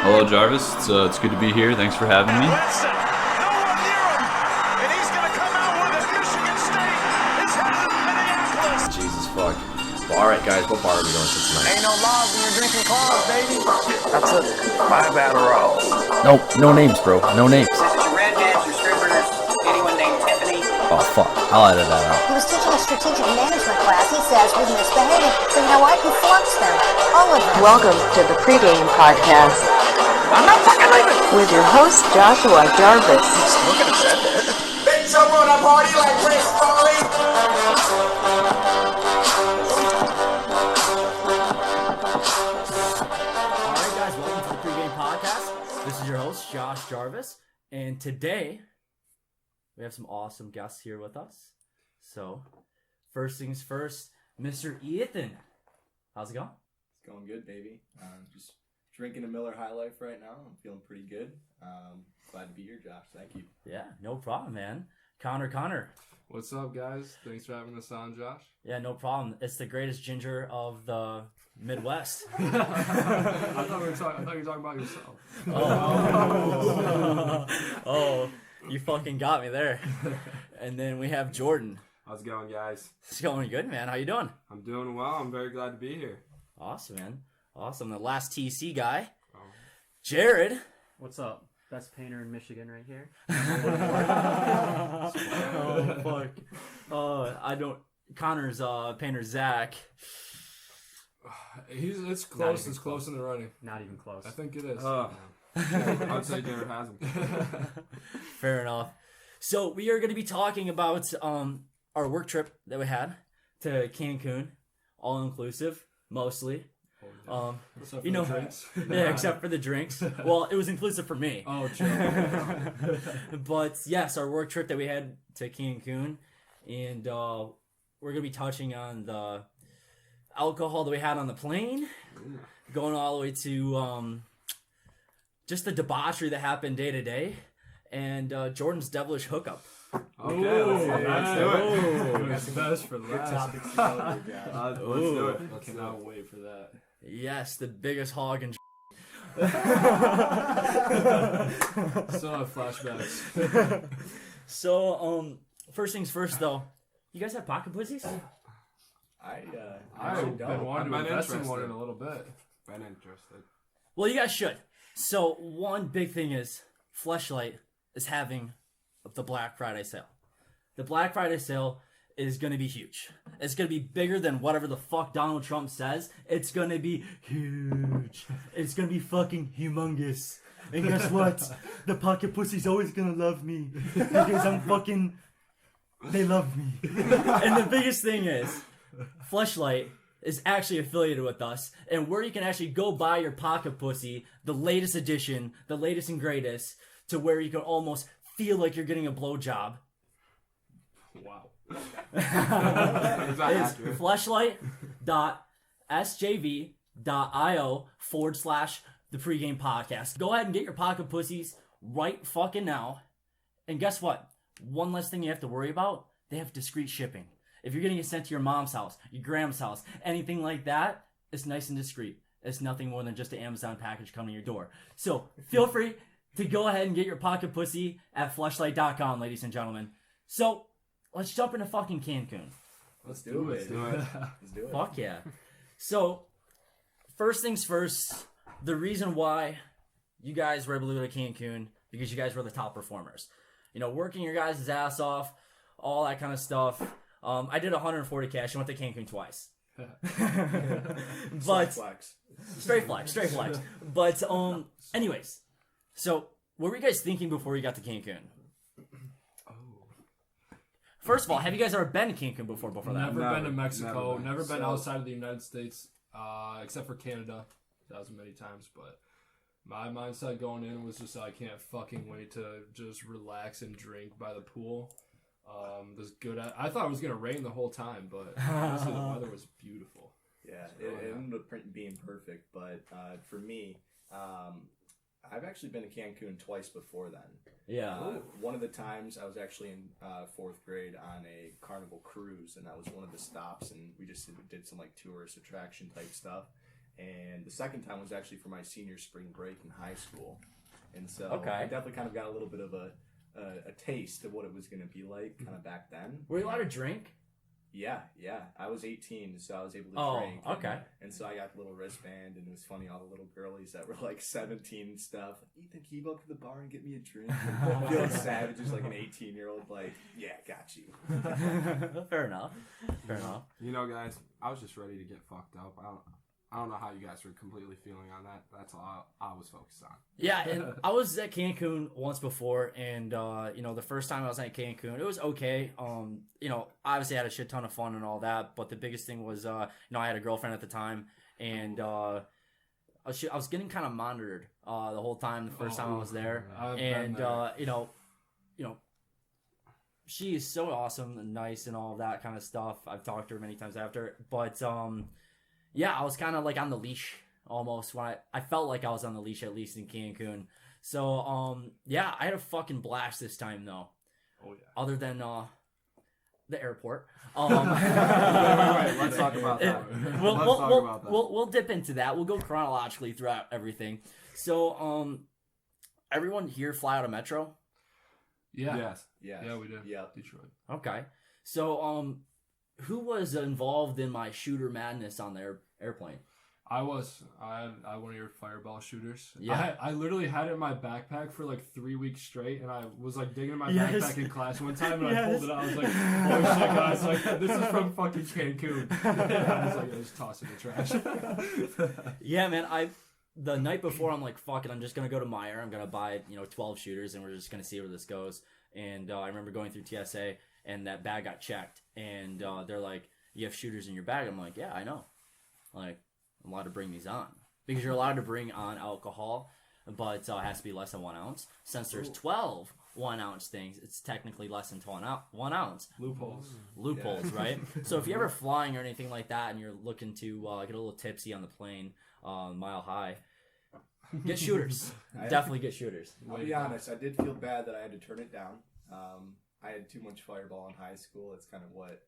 Hello, Jarvis. It's good to be here. Thanks for having me. Listen, no one near him, and he's going to come out with it. Michigan State is headed to Minneapolis. Jesus fuck. Well, alright guys, what bar are we going to tonight? Ain't no laws when you're drinking claws, baby. That's it. 5 Adderall. Nope, no names, bro. No names. This is your redheads, your strippers, anyone named Tiffany. Oh, fuck. I'll edit that out. He was teaching a strategic management class, he says, with misbehaving. So you know what? He flunks them. All of them. Welcome to the Pregame Podcast I'm not fucking leaving. with your host, Joshua Jarvis. Look at that. Big trouble on a party like Chris Farley. Alright guys, welcome to the Pregame Podcast. This is your host, Josh Jarvis, and today we have some awesome guests here with us. So, first things first, Mr. Ethan. How's it going? It's going good, baby. Just drinking a Miller High Life right now. I'm feeling pretty good. Glad to be here, Josh. Thank you. Yeah, no problem, man. Connor. What's up, guys? Thanks for having us on, Josh. Yeah, no problem. It's the greatest ginger of the Midwest. I thought you were talking about yourself. Oh, you fucking got me there. And then we have Jordan. How's it going, guys? It's going good, man. How you doing? I'm doing well. I'm very glad to be here. Awesome, man. Awesome. The last TC guy, Jared. What's up? Best painter in Michigan right here. Oh, fuck. I don't... Connor's painter, Zach. It's close. It's close in the running. Not even close. I think it is. I'd say Jared has him. Fair enough. So we are going to be talking about our work trip that we had to Cancun, all inclusive, mostly. Except You for know, the drinks. yeah, except for the drinks. Well, it was inclusive for me. Oh, true. But yes, our work trip that we had to Cancun, and we're going to be touching on the alcohol that we had on the plane, going all the way to just the debauchery that happened day to day, and Jordan's devilish hookup. Okay, let's do it. That's It's best for good last. topics to cover, Josh. Let's do it. I cannot wait for that. Yes, the biggest hog in Still have flashbacks. So, first things first, though. You guys have pocket pussies? I've I've been wanting to invest in one in a little bit. Been interested. Well, you guys should. So, one big thing is Fleshlight is having the Black Friday sale. The Black Friday sale is going to be huge. It's going to be bigger than whatever the fuck Donald Trump says. It's going to be huge. It's going to be fucking humongous. And guess what? The pocket pussy's always going to love me. Because I'm fucking... They love me. And the biggest thing is, Fleshlight is actually affiliated with us, and where you can actually go buy your pocket pussy, the latest edition, the latest and greatest, to where you can almost feel like you're getting a blowjob. Wow. It's fleshlight.sjv.io/the pregame podcast. Go ahead and get your pocket pussies right fucking now. And guess what? One less thing you have to worry about, they have discreet shipping. If you're getting it sent to your mom's house, your grandma's house, anything like that, it's nice and discreet. It's nothing more than just an Amazon package coming to your door. So feel free to go ahead and get your pocket pussy at fleshlight.com, ladies and gentlemen. So let's jump into fucking Cancun. Let's do it. Let's do it. Fuck yeah. So, first things first, the reason why you guys were able to go to Cancun, because you guys were the top performers. You know, working your guys' ass off, all that kind of stuff. I did 140 cash. I went to Cancun twice. But Flex. straight flex. But anyways, so what were you guys thinking before you got to Cancun? First of all, have you guys ever been to Cancun before that? Never been to Mexico. Never been So- outside of the United States, except for Canada. That was many times, but my mindset going in was just I can't fucking wait to just relax and drink by the pool. This good. I thought it was gonna rain the whole time, but honestly, the weather was beautiful. Yeah, it ended up being perfect, but for me, I've actually been to Cancun twice before then. Yeah. One of the times I was actually in 4th grade on a Carnival cruise, and that was one of the stops, and we just did some like tourist attraction type stuff. and the second time was actually for my senior spring break in high school, and so Okay. I definitely kind of got a little bit of a taste of what it was going to be like kind of back then. Were you allowed to drink? Yeah. I was 18, so I was able to Oh, drink. okay. And so I got the little wristband, and it was funny, all the little girlies that were like 17 and stuff. Ethan, can you go up to the bar and get me a drink? And feeling savage, just like an 18-year-old, like, yeah, got you. Fair enough. You know, guys, I was just ready to get fucked up. I don't know how you guys were completely feeling on that. That's all I was focused on. Yeah, and I was at Cancun once before, and the first time I was at Cancun, it was okay. Obviously I had a shit ton of fun and all that, but the biggest thing was, I had a girlfriend at the time, and I was getting kind of monitored the whole time. The first time I was there, and she is so awesome and nice and all of that kind of stuff. I've talked to her many times after, but yeah, I was kind of like on the leash almost when I felt like I was on the leash, at least in Cancun. So, yeah, I had a fucking blast this time though. Oh yeah. Other than the airport. Wait. Let's talk about that. We'll dip into that. We'll go chronologically throughout everything. So, everyone here fly out of Metro? Yeah. Yes. Yeah, we did. Yeah. Detroit. Okay. So, who was involved in my shooter madness on the airplane? I had one of your fireball shooters. Yeah. I literally had it in my backpack for like 3 weeks straight, and I was like digging in my Yes. backpack in class one time, and I pulled it out. I was like, "Oh shit, guys! Like this is from fucking Cancun." I was like, I just tossed it in the trash. Yeah, man. The night before, I'm like, fuck it. I'm just gonna go to Meyer. I'm gonna buy 12 shooters, and we're just gonna see where this goes. And I remember going through TSA, and that bag got checked, and they're like, "You have shooters in your bag." I'm like, "Yeah, I know. Like, I'm allowed to bring these on because you're allowed to bring on alcohol, but it has to be less than 1 ounce. Since there's 12 1-ounce things, it's technically less than 1 ounce. Loopholes, right? So if you're ever flying or anything like that, and you're looking to get a little tipsy on the plane, mile high, get shooters. Definitely get shooters. I'll be honest, I did feel bad that I had to turn it down. I had too much fireball in high school. It's kind of what,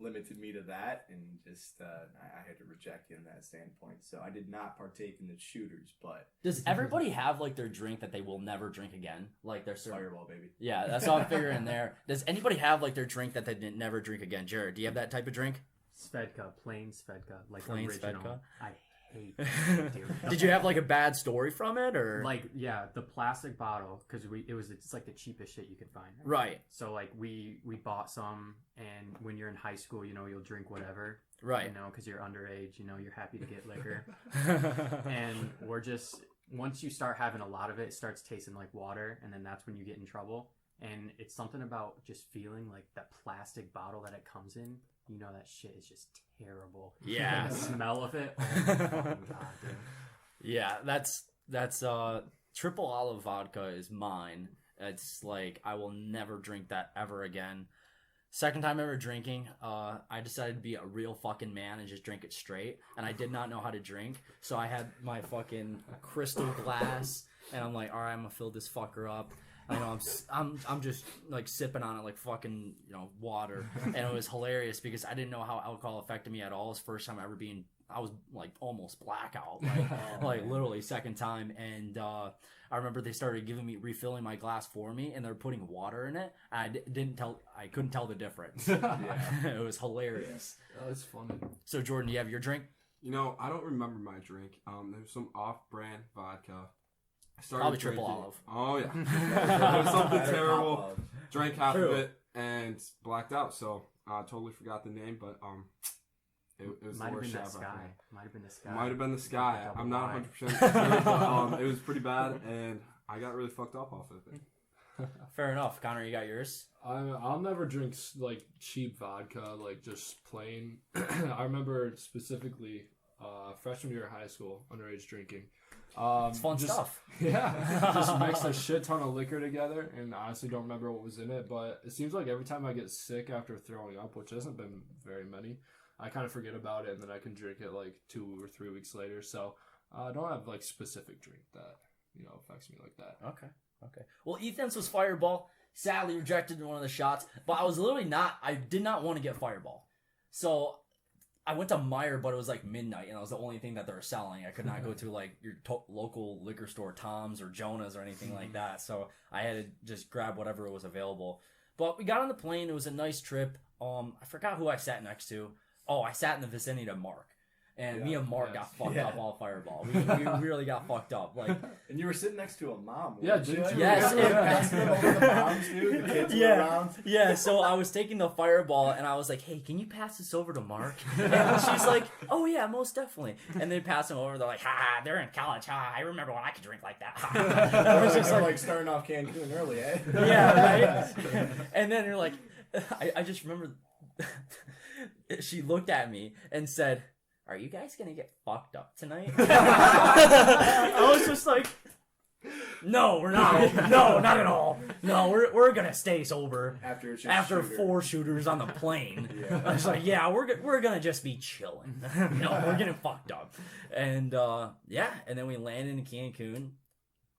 limited me to that, and just I had to reject it in that standpoint. So I did not partake in the shooters, but... Does everybody have, like, their drink that they will never drink again? Like, their Fireball, baby. Yeah, that's all I'm figuring there. Does anybody have, like, their drink that they didn't never drink again? Jared, do you have that type of drink? Svedka, plain Svedka, like Plain original. Svedka? I hate it, dude. Did you have, like, a bad story from it, or...? Like, yeah, the plastic bottle, because it's like the cheapest shit you could find. Right. So, like, we bought some, and when you're in high school, you'll drink whatever. Right. Because you're underage, you're happy to get liquor. And we're just, once you start having a lot of it, it starts tasting like water, and then that's when you get in trouble. And it's something about just feeling like that plastic bottle that it comes in. That shit is just terrible. Yeah. The smell of it. Oh my fucking god, dude. Yeah, that's triple olive vodka is mine. It's like, I will never drink that ever again. Second time ever drinking, I decided to be a real fucking man and just drink it straight. And I did not know how to drink, so I had my fucking crystal glass, and I'm like, all right, I'm gonna fill this fucker up. I know I'm just like sipping on it like fucking water, and it was hilarious because I didn't know how alcohol affected me at all. It's the first time ever I was like almost blackout, like literally second time, and I remember they started refilling my glass for me, and they're putting water in it. And I couldn't tell the difference. It was hilarious. Oh, that's funny. So Jordan, do you have your drink? I don't remember my drink. There was some off-brand vodka. Probably triple olive. Oh yeah, it was something terrible. Drank half of it and blacked out. So I totally forgot the name, but it was the worst shit I've ever had. Might have been the sky. Might have been the sky. I'm not 100% sure, but it was pretty bad, and I got really fucked up off of it. Fair enough. Connor, you got yours? I'll never drink like cheap vodka, like just plain. I remember specifically freshman year of high school, underage drinking. It's fun stuff. Yeah, just mixed a shit ton of liquor together, and I honestly don't remember what was in it. But it seems like every time I get sick after throwing up, which hasn't been very many, I kind of forget about it, and then I can drink it like 2 or 3 weeks later. So I don't have like specific drink that affects me like that. Okay. Well, Ethan's was Fireball. Sadly rejected in one of the shots, but I did not want to get Fireball. So I went to Meijer, but it was like midnight, and it was the only thing that they were selling. I could not go to like your local liquor store, Tom's or Jonah's or anything like that. So I had to just grab whatever was available. But we got on the plane. It was a nice trip. I forgot who I sat next to. Oh, I sat in the vicinity of Mark. And me and Mark got fucked up all Fireball. We really got fucked up. Like, and you were sitting next to a mom. Yeah, didn't you? Yes. The moms, dude. The kids were around. Yeah, so I was taking the Fireball, and I was like, hey, can you pass this over to Mark? And she's like, oh, yeah, most definitely. And they pass him over. They're like, they're in college. I remember when I could drink like that. I was just like starting off Cancun early, eh? Yeah, right? And then you're like, I just remember she looked at me and said, are you guys gonna get fucked up tonight? I was just like, no, we're not. No, not at all. No, we're gonna stay sober after 4 shooters on the plane. I was like, yeah, we're gonna just be chilling. No, we're getting fucked up. And and then we landed in Cancun,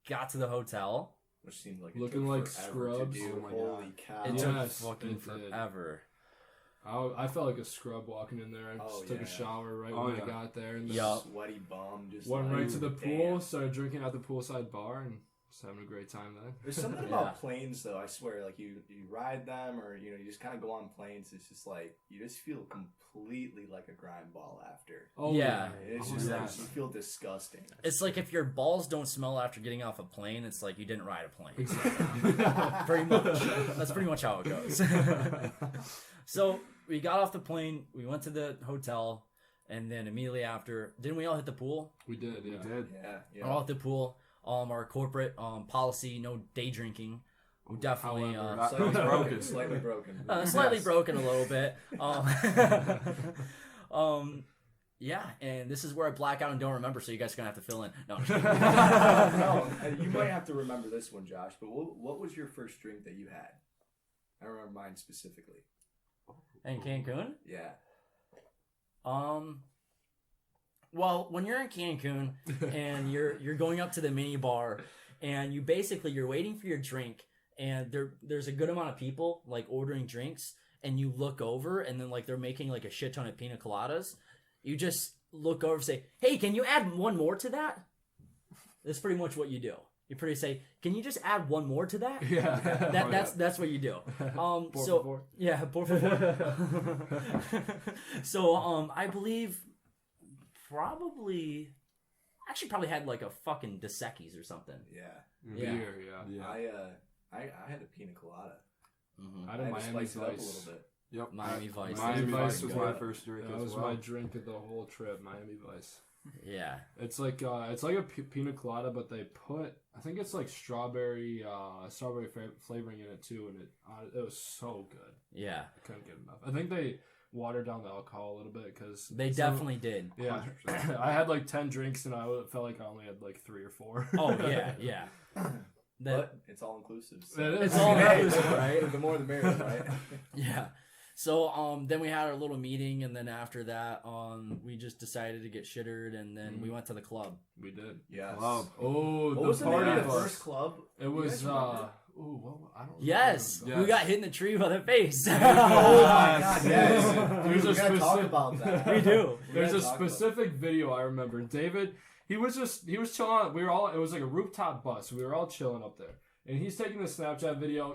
got to the hotel, which seemed like looking like scrubs. Holy cow! It took fucking forever. I felt like a scrub walking in there. I just took a shower when I got there. And sweaty bum. Just went right to the pool, started drinking at the poolside bar, and just having a great time then. There's something about planes, though, I swear. Like, you ride them, or, you just kind of go on planes. It's just like, you just feel completely like a grind ball after. Oh, yeah. It's just like, you feel disgusting. It's like if your balls don't smell after getting off a plane, it's like you didn't ride a plane. Exactly. Pretty much. That's pretty much how it goes. So we got off the plane, we went to the hotel, and then immediately after, didn't we all hit the pool? We did, yeah. We did. Yeah. We're all at the pool. Our corporate policy, no day drinking. We definitely slightly broken. Slightly broken a little bit. Yeah, and this is where I black out and don't remember, so you guys are gonna have to fill in. No, I'm just kidding. No, you might have to remember this one, Josh. But what was your first drink that you had? I remember mine specifically. In Cancun? Yeah. Well, when you're in Cancun and you're going up to the mini bar and you're waiting for your drink and there's a good amount of people like ordering drinks and you look over and then like they're making like a shit ton of pina coladas, you just look over and say, "Hey, can you add one more to that?" That's pretty much what you do. You pretty say, "Can you just add one more to that?" Yeah. That's what you do. Por so favor. yeah, por favor. So I believe probably had like a fucking Dos Equis or something. Yeah. Beer, yeah. I had a pina colada. I had a Miami Vice. Up a little bit. Yep. Miami Vice. Miami Vice was my first drink. That was my drink of the whole trip. Miami Vice. Yeah. It's like a pina colada, but they put, I think it's like strawberry flavoring in it too, and it was so good. Yeah. I couldn't get enough. I think they watered down the alcohol a little bit because they definitely did. Yeah. I had like 10 drinks and I felt like I only had like 3 or 4. Oh yeah. But it's all inclusive. So. It's all inclusive, right? The more the merrier, right? Yeah. So then we had our little meeting, and then after that, we just decided to get shittered, and then we went to the club. We did. Yes. Club. Oh, what the was party the name of bus. the first club? It was I don't Yes, remember. we got hit in the tree by the face. Oh my god, yes. There's we gotta talk about that. We do. There's a specific video I remember. David, he was chilling. It was like a rooftop bus. We were all chilling up there. And he's taking the Snapchat video,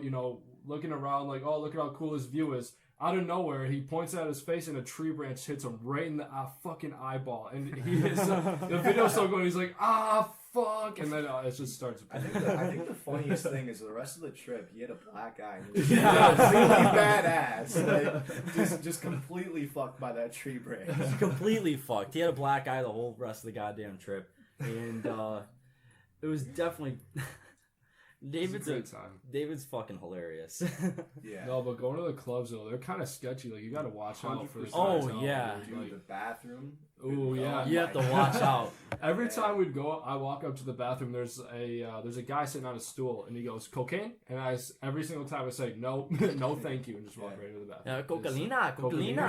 looking around like, oh, look at how cool his view is. Out of nowhere, he points at his face and a tree branch hits him right in the fucking eyeball. And the video's so good. He's like, fuck. And then it just starts. I think the funniest thing is the rest of the trip, he had a black eye. And he was really badass. Like, just completely fucked by that tree branch. Completely fucked. He had a black eye the whole rest of the goddamn trip. And it was definitely... David's fucking hilarious. Yeah. No, but going to the clubs though, they're kind of sketchy. Like you got to watch out for. Oh yeah. Dude, the bathroom. Oh yeah. You have to watch out. Every time we'd go, I walk up to the bathroom. There's a guy sitting on a stool, and he goes, "Cocaine?" And every single time I say, "No, no, thank you," and just walk right into the bathroom. Cocaina. Cocaina.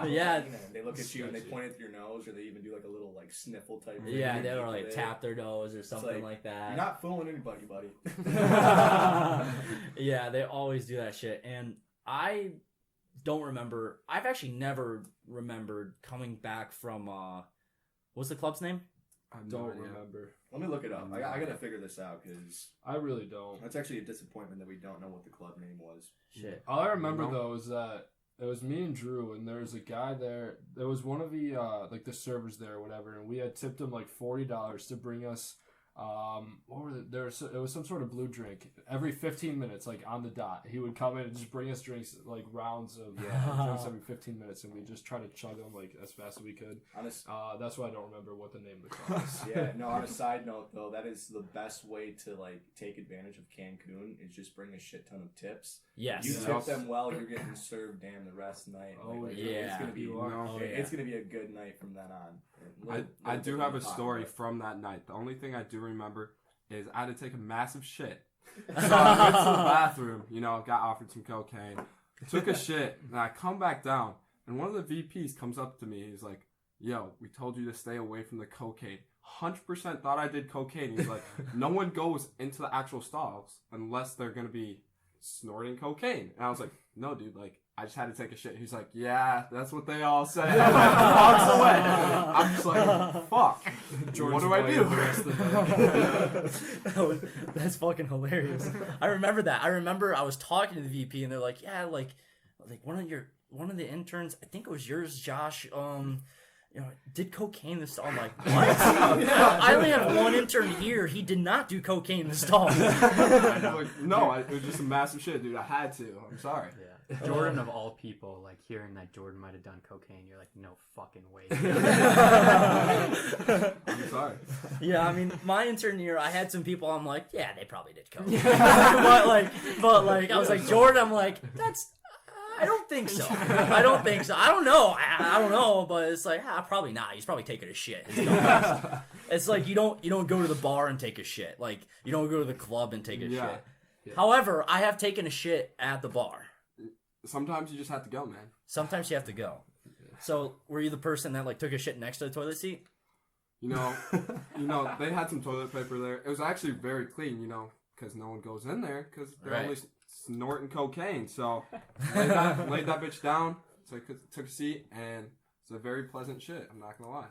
Yeah. They look at you and they point at your nose, or they even do like a little like sniffle type. Yeah, they were like tap their nose or something like that. You're not fooling anybody, buddy. Yeah, they always do that shit, and I don't remember. I've actually never remembered coming back from what's the club's name? I don't remember. Let me look it up. I gotta figure this out because I really don't. That's actually a disappointment that we don't know what the club name was. Shit. All I remember though is that it was me and Drew, and there was a guy there. There was one of the like the servers there or whatever, and we had tipped him like $40 to bring us. What were it was some sort of blue drink. Every 15 minutes, like on the dot, he would come in and just bring us drinks, like rounds of drinks every 15 minutes, and we just try to chug them like as fast as we could. That's why I don't remember what the name of the club is. Yeah, no. On a side note, though, that is the best way to like take advantage of Cancun is just bring a shit ton of tips. Yes, you tip them well, you're getting served damn the rest of the night. It's gonna be it's gonna be a good night from then on. I do have a story from that night. The only thing I do remember is I had to take a massive shit. So I went to the bathroom, got offered some cocaine, took a shit, and I come back down, and one of the VPs comes up to me. He's like, "Yo, we told you to stay away from the cocaine." 100% thought I did cocaine. He's like, "No one goes into the actual stalls unless they're gonna be snorting cocaine." And I was like, "No, dude, like, I just had to take a shit." He's like, "Yeah, that's what they all say." Walks away. I'm just like, fuck. What do I do? That's fucking hilarious. I remember that. I remember I was talking to the VP, and they're like, "Yeah, like one of the interns, I think it was yours, Josh, did cocaine in the stall." I'm like, what? I only have one intern here. He did not do cocaine in the stall. No, it was just a massive shit, dude. I had to. I'm sorry. Yeah. Jordan of all people, like hearing that Jordan might have done cocaine, you're like, no fucking way. I'm sorry. Yeah, I mean, my intern year, I had some people. I'm like, yeah, they probably did coke. but like, I was like, Jordan. I'm like, I don't think so. I don't think so. I don't know. I don't know, but it's like, probably not. He's probably taking a shit. It's like you don't go to the bar and take a shit. Like you don't go to the club and take a shit. Yeah. However, I have taken a shit at the bar. Sometimes you just have to go, man. Sometimes you have to go. So, were you the person that like took a shit next to the toilet seat? They had some toilet paper there. It was actually very clean, because no one goes in there because they're only snorting cocaine. So, laid that bitch down, took a seat, and it's a very pleasant shit. I'm not gonna lie.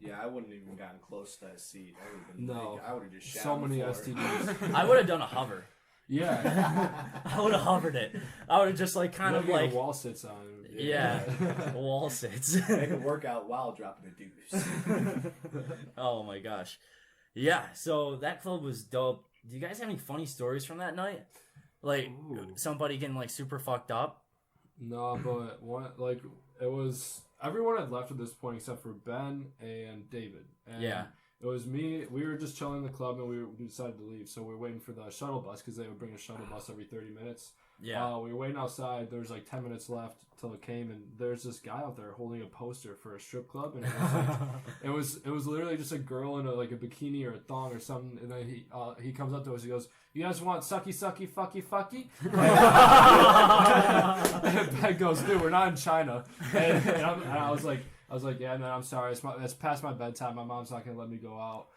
Yeah, I wouldn't even gotten close to that seat. I would have just shat so many STDs. I would have done a hover. Yeah. I would have hovered it. I would have just like kind of like wall sits on. Yeah, wall sits. Make a workout while dropping a deuce. Oh my gosh. Yeah, so that club was dope. Do you guys have any funny stories from that night? Like somebody getting like super fucked up? No, but it was everyone had left at this point except for Ben and David. And it was me. We were just chilling in the club, and we decided to leave. So we were waiting for the shuttle bus because they would bring a shuttle bus every 30 minutes. Yeah. We were waiting outside. There was like 10 minutes left till it came, and there's this guy out there holding a poster for a strip club, and it was like, it was literally just a girl in a bikini or a thong or something. And then he comes up to us. He goes, "You guys want sucky, sucky, fucky, fucky?" And Ben goes, "Dude, we're not in China." And I was like, "Yeah, man, I'm sorry. It's past my bedtime. My mom's not gonna let me go out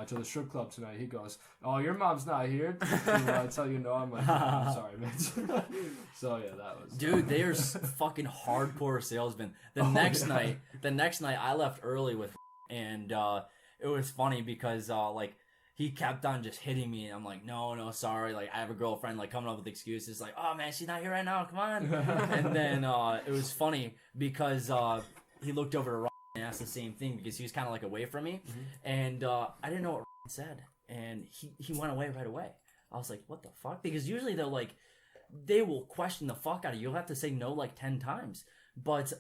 to the strip club tonight." He goes, "Oh, your mom's not here to tell you no." I'm like, "I'm sorry, man." So yeah, that was. Dude, they are fucking hardcore salesmen. The next night, I left early with, and it was funny because he kept on just hitting me, and I'm like, no, sorry. Like, I have a girlfriend, like, coming up with excuses, like, "Oh, man, she's not here right now, come on." And then it was funny because he looked over to Ryan and asked the same thing because he was kind of, like, away from me. Mm-hmm. And I didn't know what Ryan said. And he went away right away. I was like, what the fuck? Because usually they will question the fuck out of you. You'll have to say no, 10 times. But,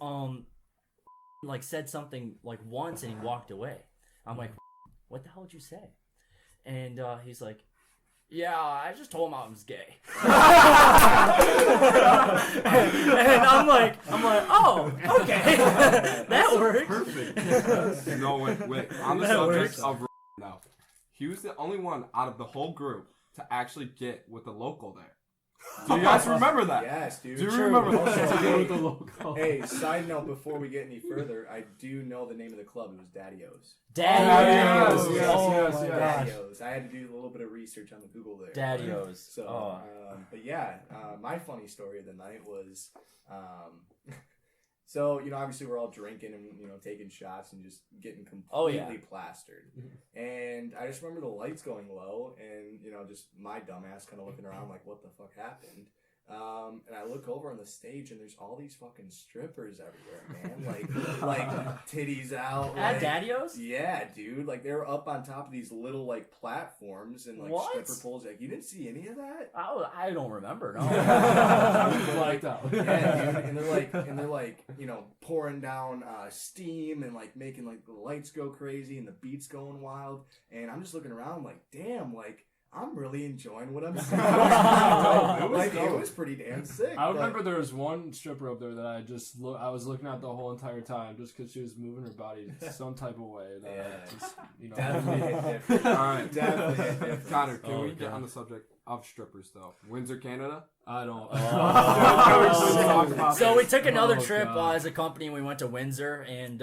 said something, once, and he walked away. I'm like, what the hell did you say? And he's like, "Yeah, I just told him I was gay." And I'm like, oh, okay, that works. Perfect. No, wait. On the subject of now, he was the only one out of the whole group to actually get with the local there. Do you guys remember that? Yes, dude. Do you remember that? Also, hey, side note before we get any further, I do know the name of the club. It was Daddy-O's. Daddy-O's. Yes. Daddy-O's. I had to do a little bit of research on the Google there. Daddy-O's. So, but yeah, my funny story of the night was, so, obviously we're all drinking and, taking shots and just getting completely plastered. And I just remember the lights going low and, just my dumbass kind of looking around like, what the fuck happened? And I look over on the stage and there's all these fucking strippers everywhere, man. Like titties out. At Daddy-O's? Yeah, dude. Like they were up on top of these little like platforms and like stripper poles. Like you didn't see any of that? I don't remember. No. Like, yeah, dude. And they're like, pouring down steam and like making like the lights go crazy and the beats going wild. And I'm just looking around like, damn, like. I'm really enjoying what I'm seeing. It was pretty damn sick. I remember there was one stripper up there that I was looking at the whole entire time just because she was moving her body some type of way. That Definitely hit different. All right. Definitely hit different. Connor, can we get on the subject of strippers though? Windsor, Canada? I don't. So we took another trip as a company and we went to Windsor. And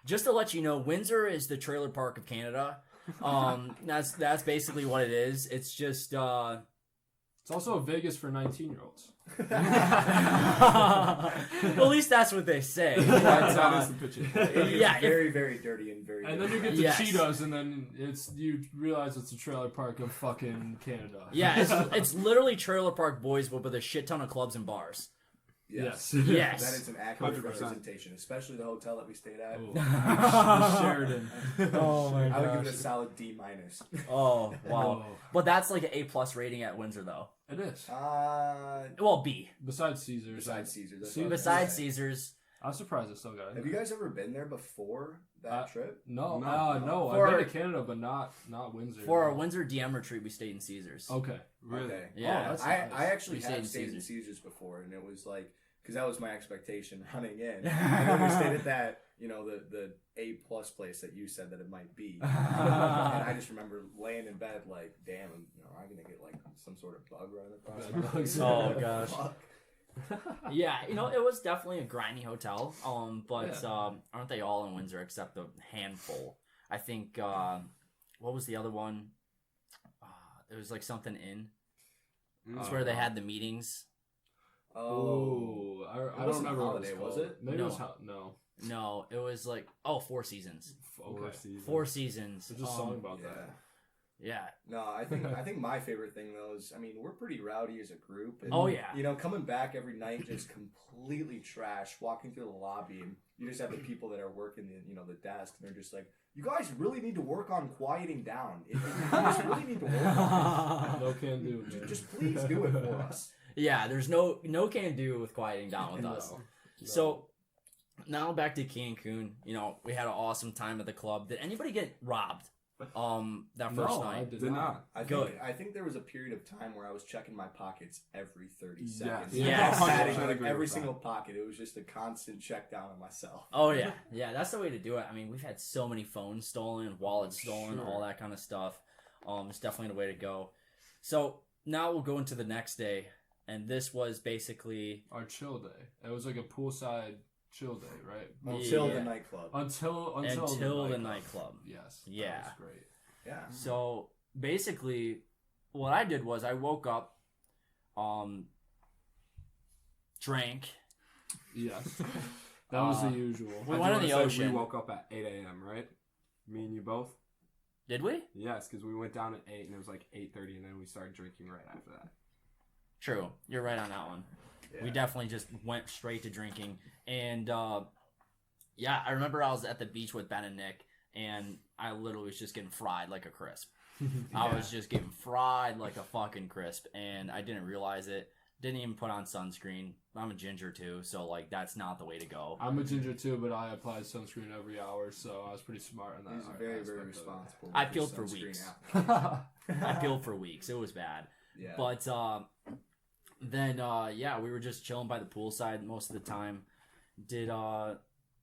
just to let you know, Windsor is the trailer park of Canada. That's basically what it is. It's just it's also a Vegas for 19-year-olds. Well, at least that's what they say. That is the picture. Yeah, very, very dirty and very. And dirty. then you get the Cheetos, and then you realize it's a trailer park of fucking Canada. Yeah, it's literally trailer park boys, but with a shit ton of clubs and bars. Yes. Yes. That is an accurate representation, especially the hotel that we stayed at. The Sheridan. Oh my god. I would give it a solid D-. Oh, wow. But that's like an A+ rating at Windsor, though. It is. Well, B. Besides Caesars. Besides Caesars. Besides Caesars. I'm surprised it still got it. Have you guys ever been there before that trip? No. No. I've been to Canada, but not Windsor. For our Windsor DM retreat, we stayed in Caesars. Okay. Really? Okay. Yeah. That's I nice. actually We have stayed in stayed in Caesars. Caesars before, and it was like, because that was my expectation running in. And then we stayed at that, the A+ place that you said that it might be. And I just remember laying in bed like, damn, am I going to get like some sort of bug running across me? Oh, gosh. Yeah, it was definitely a grimy hotel. But aren't they all in Windsor except a handful? I think, what was the other one? It was like something in. It's where they had the meetings. Oh, I don't remember what it was. Maybe No. it was no. No, it was like Four Seasons. Okay. Four Seasons. There's a song about that. Yeah. No, I think my favorite thing though is, we're pretty rowdy as a group. And, Oh, yeah. Coming back every night just completely trash, walking through the lobby, and you just have the people that are working the desk, and they're just like, you guys really need to work on quieting down. You just really need to work on it. No can do. Just please do it for us. Yeah, there's no can do with quieting down with us. No. So now back to Cancun. We had an awesome time at the club. Did anybody get robbed? That first No, night. I did not. I think there was a period of time where I was checking my pockets every 30 seconds. Yes. Patting, like, every single pocket. It was just a constant check down on myself. Oh yeah, that's the way to do it. We've had so many phones stolen, wallets stolen, all that kind of stuff. It's definitely the way to go. So now we'll go into the next day, and this was basically our chill day. It was like a poolside chill day, right? Until the nightclub. Until the nightclub. Yes. Yeah. That was great. Yeah. So basically, what I did was I woke up, drank. Yes. That was the usual. We went in the ocean. We woke up at 8 a.m., right? Me and you both? Did we? Yes, because we went down at 8 and it was like 8:30 and then we started drinking right after that. True. You're right on that one. Yeah. We definitely just went straight to drinking. And, I remember I was at the beach with Ben and Nick, and I literally was just getting fried like a crisp. I was just getting fried like a fucking crisp, and I didn't realize it. Didn't even put on sunscreen. I'm a ginger too, so that's not the way to go. I'm a ginger too, but I apply sunscreen every hour, so I was pretty smart on that. He's very, very responsible. I peeled for weeks. I peeled for weeks. It was bad. Yeah. But then we were just chilling by the poolside most of the time. Did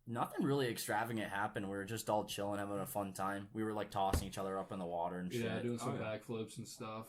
nothing really extravagant happen. We were just all chilling, having a fun time. We were like tossing each other up in the water and shit. Yeah, doing some backflips and stuff.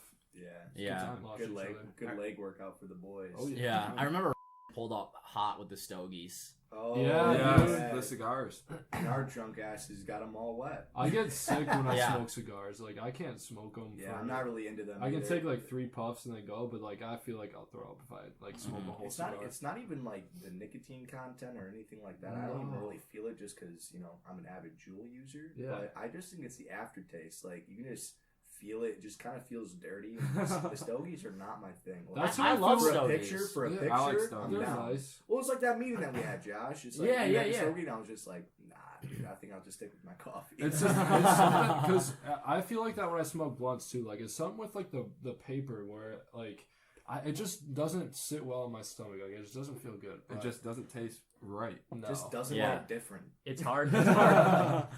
Yeah. Good leg workout for the boys. Oh, Yeah, I remember pulled up hot with the stogies. Oh, yeah, the cigars. And our drunk asses got them all wet. I get sick when I smoke cigars. Like, I can't smoke them. Yeah, I'm not really into them. I can either. take like 3 puffs and then go, but like I feel like I'll throw up if I like smoke a whole cigar. It's not even like the nicotine content or anything like that. I don't even really feel it just because I'm an avid Juul user. Yeah. But I just think it's the aftertaste. Like you can just feel it. It just kind of feels dirty. The stogies are not my thing. Like, That's I love for stogies. a picture. I like stogies. They're down. nice. Well, it's like that meeting that we had, Josh. It's like stogie, and I was just like, nah, dude. I think I'll just stick with my coffee. It's something because I feel like that when I smoke blunts too. Like it's something with like the paper where like it just doesn't sit well in my stomach. Like it just doesn't feel good. It just doesn't taste right. It just doesn't look different. It's hard.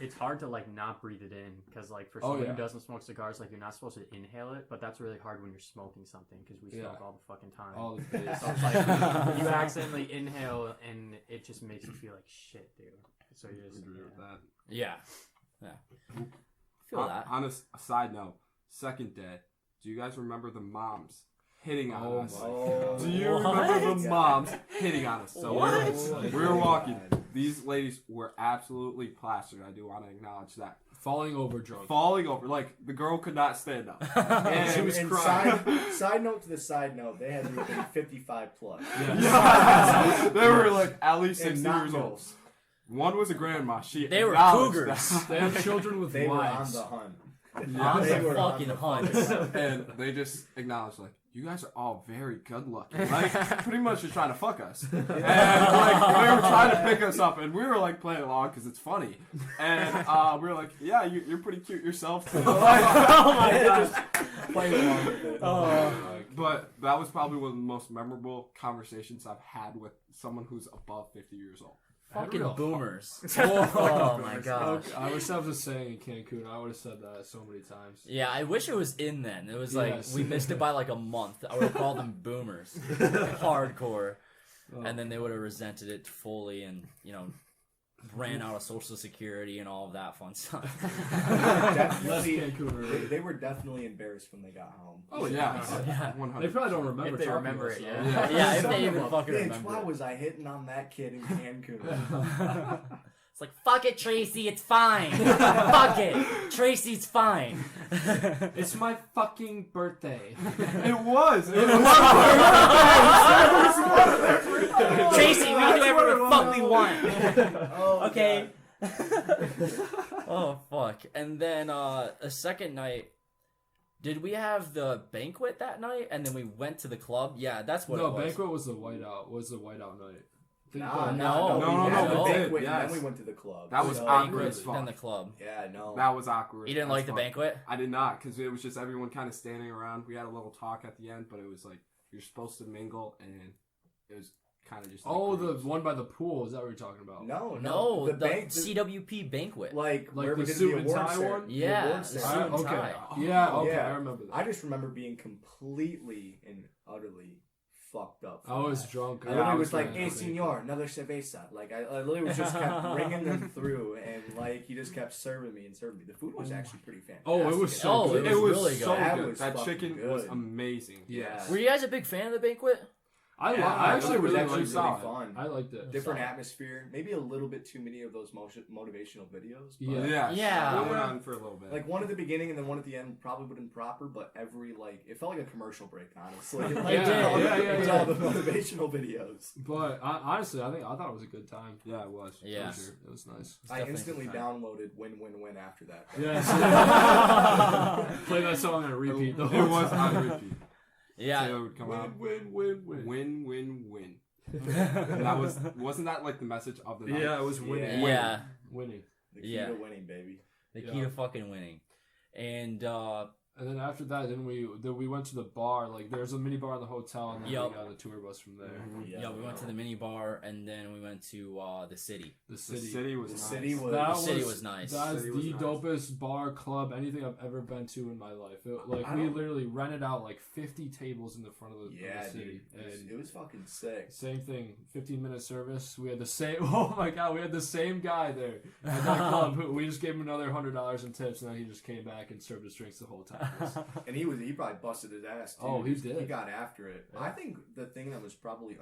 It's hard to like not breathe it in because like for someone who doesn't smoke cigars, like you're not supposed to inhale it, but that's really hard when you're smoking something because we smoke all the fucking time. All the days. So it's like you accidentally inhale and it just makes you feel like shit, dude. So you just Agree with that. Yeah. Feel that. On a side note, second day, do you guys remember the moms hitting on us? Do you remember the moms hitting on us? So we were walking. These ladies were absolutely plastered. I do want to acknowledge that. Falling over drunk. Like the girl could not stand up. And she was crying. Side note to the side note, they had to be 55 plus. They were like at least 60 years old. One was a grandma. They were cougars. They had children with They wives. were on the hunt. On the fucking hunt. And they just acknowledged, like, you guys are all very good looking. Like, pretty much just trying to fuck us. And, like, they were trying to pick us up, and we were, like, playing along because it's funny. And we were like, yeah, you're pretty cute yourself, too. Like, Oh my god. Playing along with it. But that was probably one of the most memorable conversations I've had with someone who's above 50 years old. Fucking boomers. Oh my gosh. I wish that was a saying in Cancun. I would have said that so many times. Yeah, I wish it was in then. It was like, we missed it by like a month. I would have called them boomers. Hardcore. And then they would have resented it fully and, ran out of Social Security and all of that fun stuff. They were definitely embarrassed when they got home. Oh, yeah. They probably don't remember. If they remember it, Yeah, if they even fucking Bitch, remember why it. was I hitting on that kid in Cancun? It's like, fuck it, Tracy, it's fine. Fuck it. Tracy's fine. It's my fucking birthday. It was. Tracy, we can do whatever the fuck we want. Okay. Oh, fuck. And then a second night, did we have the banquet that night? And then we went to the club? Yeah, that's what it was. No, banquet was the whiteout night. No, we did. Yes. And then we went to the club. That was awkward as fuck. Then the club. Yeah, no. That was awkward. You didn't like the banquet? I did not, because it was just everyone kind of standing around. We had a little talk at the end, but it was like, you're supposed to mingle, and it was kind of just like... Oh, the one by the pool. Is that what you're talking about? No, the CWP banquet. Like where the we did suit the and award tie ceremony. one? Yeah, The the award suit and Okay. tie. Yeah, I remember that. I just remember being completely and utterly fucked up. I was drunk. I literally was like, "Hey, senor, another cerveza." Like I literally was just kept bringing them through, and like he just kept serving me. The food was actually pretty fantastic. Oh, it was so good. It was really so good. good. That chicken good. was amazing. Yeah. Were you guys a big fan of the banquet? I actually it was really actually liked it. fun. I liked it. Different atmosphere. Maybe a little bit too many of those motivational videos. But Yeah. That went on for a little bit. like one at the beginning and then one at the end probably would have been proper, but it felt like a commercial break, honestly. Yeah. All the motivational videos. But honestly, I thought it was a good time. Yeah, it was. Yeah. For sure. It was nice. I instantly downloaded Win Win Win after that. Yes. Play that song on repeat. It was on repeat. Yeah. Taylor would come out. Win. And that wasn't that like the message of the night? Yeah, it was winning. Yeah. Winning. The key to winning, baby. The key to fucking winning. And then after that, then we went to the bar. Like there's a mini bar in the hotel, and then we got on the tour bus from there. Yeah, we went to the mini bar, and then we went to the city. The city was nice. The city was nice. That's the dopest bar, club, anything I've ever been to in my life. We literally rented out like 50 tables in the front of the city. Dude, it was fucking sick. Same thing, 15-minute service. We had the same. Oh my god, we had the same guy there at that club. We just gave him another $100 in tips, and then he just came back and served us drinks the whole time. And he probably busted his ass too. Oh, he did. He got after it. Yeah. I think the thing that was probably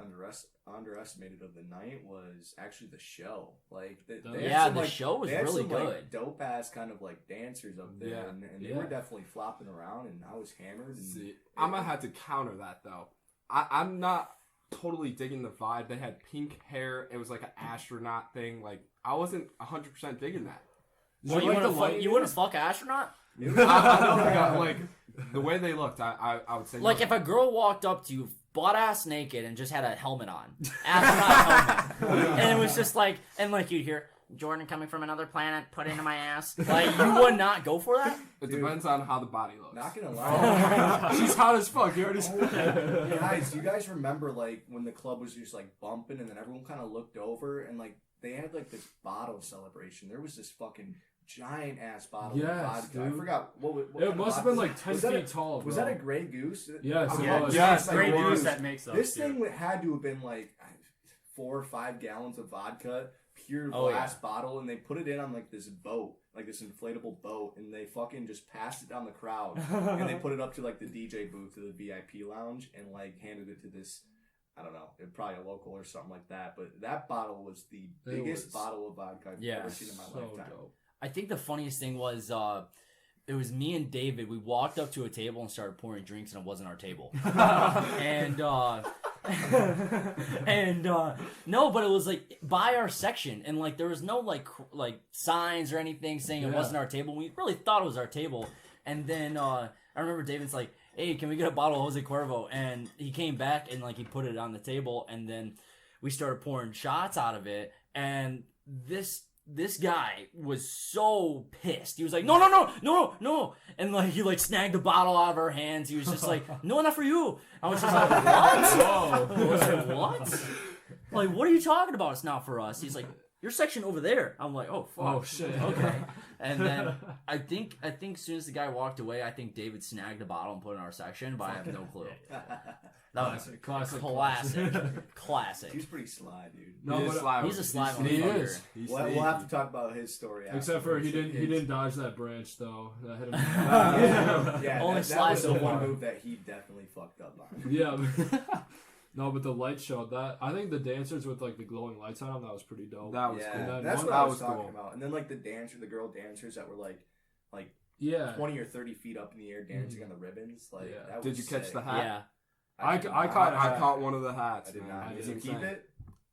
underestimated of the night was actually the show. Like, the show was really good. Like, dope ass kind of like dancers up there, and they were definitely flopping around, and I was hammered. And See, I'm gonna have to counter that though. I'm not totally digging the vibe. They had pink hair. It was like an astronaut thing. Like, I wasn't 100% digging that. So you wouldn't fuck astronaut? I don't think like the way they looked. I would say like no. if a girl walked up to you butt ass naked and just had a helmet on, astronaut helmet, and it was just like, and like you'd hear Jordan coming from another planet, put into my ass. Like, you would not go for that? It depends on how the body looks. Not gonna lie. She's hot as fuck. You already Guys, do you guys remember like when the club was just like bumping and then everyone kind of looked over and like they had like this bottle celebration. There was this fucking giant ass bottle of vodka. Dude. I forgot what it must have been like 10 feet tall. Was bro. that a Grey Goose? Yes, it was. Yes, like Grey Goose that makes up. This thing had to have been like 4 or 5 gallons of vodka. Pure glass bottle, and they put it in on like this boat, like this inflatable boat, and they fucking just passed it down the crowd, and they put it up to like the DJ booth to the VIP lounge, and like handed it to this, I don't know, probably a local or something like that. But that bottle was the biggest bottle of vodka I've ever seen in my lifetime. Dope. I think the funniest thing was it was me and David. We walked up to a table and started pouring drinks, and it wasn't our table. No, but it was like by our section, and like there was no like signs or anything saying it wasn't our table. We really thought it was our table, and then I remember David's like, "Hey, can we get a bottle of Jose Cuervo?" And he came back and like he put it on the table, and then we started pouring shots out of it, and this guy was so pissed. He was like, no. And like, he like snagged the bottle out of our hands. He was just like, no, not for you. I was just like, what? I was like, what? Like, what are you talking about? It's not for us. He's like, your section over there. I'm like, oh, fuck. Oh, shit. Okay. And then I think as soon as the guy walked away, I think David snagged the bottle and put it in our section, but I have no clue. Classic. He's pretty sly, dude. No, he's a sly He is. We'll have to talk about his story. Except for he didn't dodge that branch though. That hit him. Only that was the one move that he definitely fucked up on. Yeah. No, but the light show, that I think the dancers with like the glowing lights on them, that was pretty dope. That was cool. That's what I was talking about. And then like the girl dancers that were like 20 or 30 feet up in the air dancing on the ribbons. Like, that was Did you catch sick. the hat? Yeah. I caught one of the hats. I did man. not. It's Did you keep insane. it?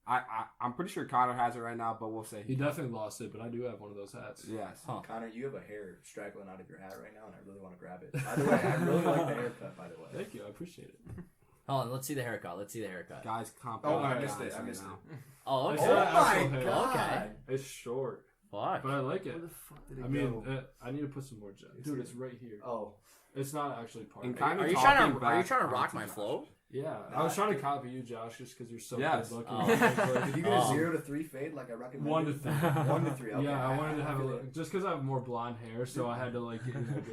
I'm pretty sure Connor has it right now, but we'll say He definitely lost it, but I do have one of those hats. Yes. Huh. Connor, you have a hair straggling out of your hat right now, and I really want to grab it. By the way, I really like the haircut, by the way. Thank you, I appreciate it. Hold on, let's see the haircut. Guys, comp. Oh, I missed it. Oh, okay. Oh my Okay. god. It's short, Fuck. but I like it. Where the fuck did it I mean, go? I need to put some more gel. Dude, it's right here. Oh. It's not actually part And of kind it. of Are you trying to rock my flow? Yeah, I was trying to copy you, Josh, just because you're so Yes. good looking. Oh. Did you get a 0 to 3 fade like I recommended? 1 to 3. 1 to 3. Okay. Yeah, I wanted to have feel a it. just because I have more blonde hair, so I had to like.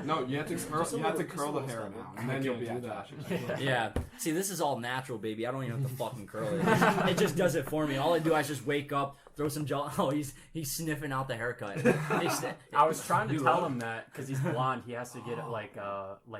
No, you have to curl. You have to curl the hair little now, and then you'll be do at that. Josh's. Yeah. See, this is all natural, baby. I don't even have to fucking curl it. It just does it for me. All I do is just wake up, throw some gel. Oh, he's sniffing out the haircut. I was trying to tell him that because he's blonde, he has to get it like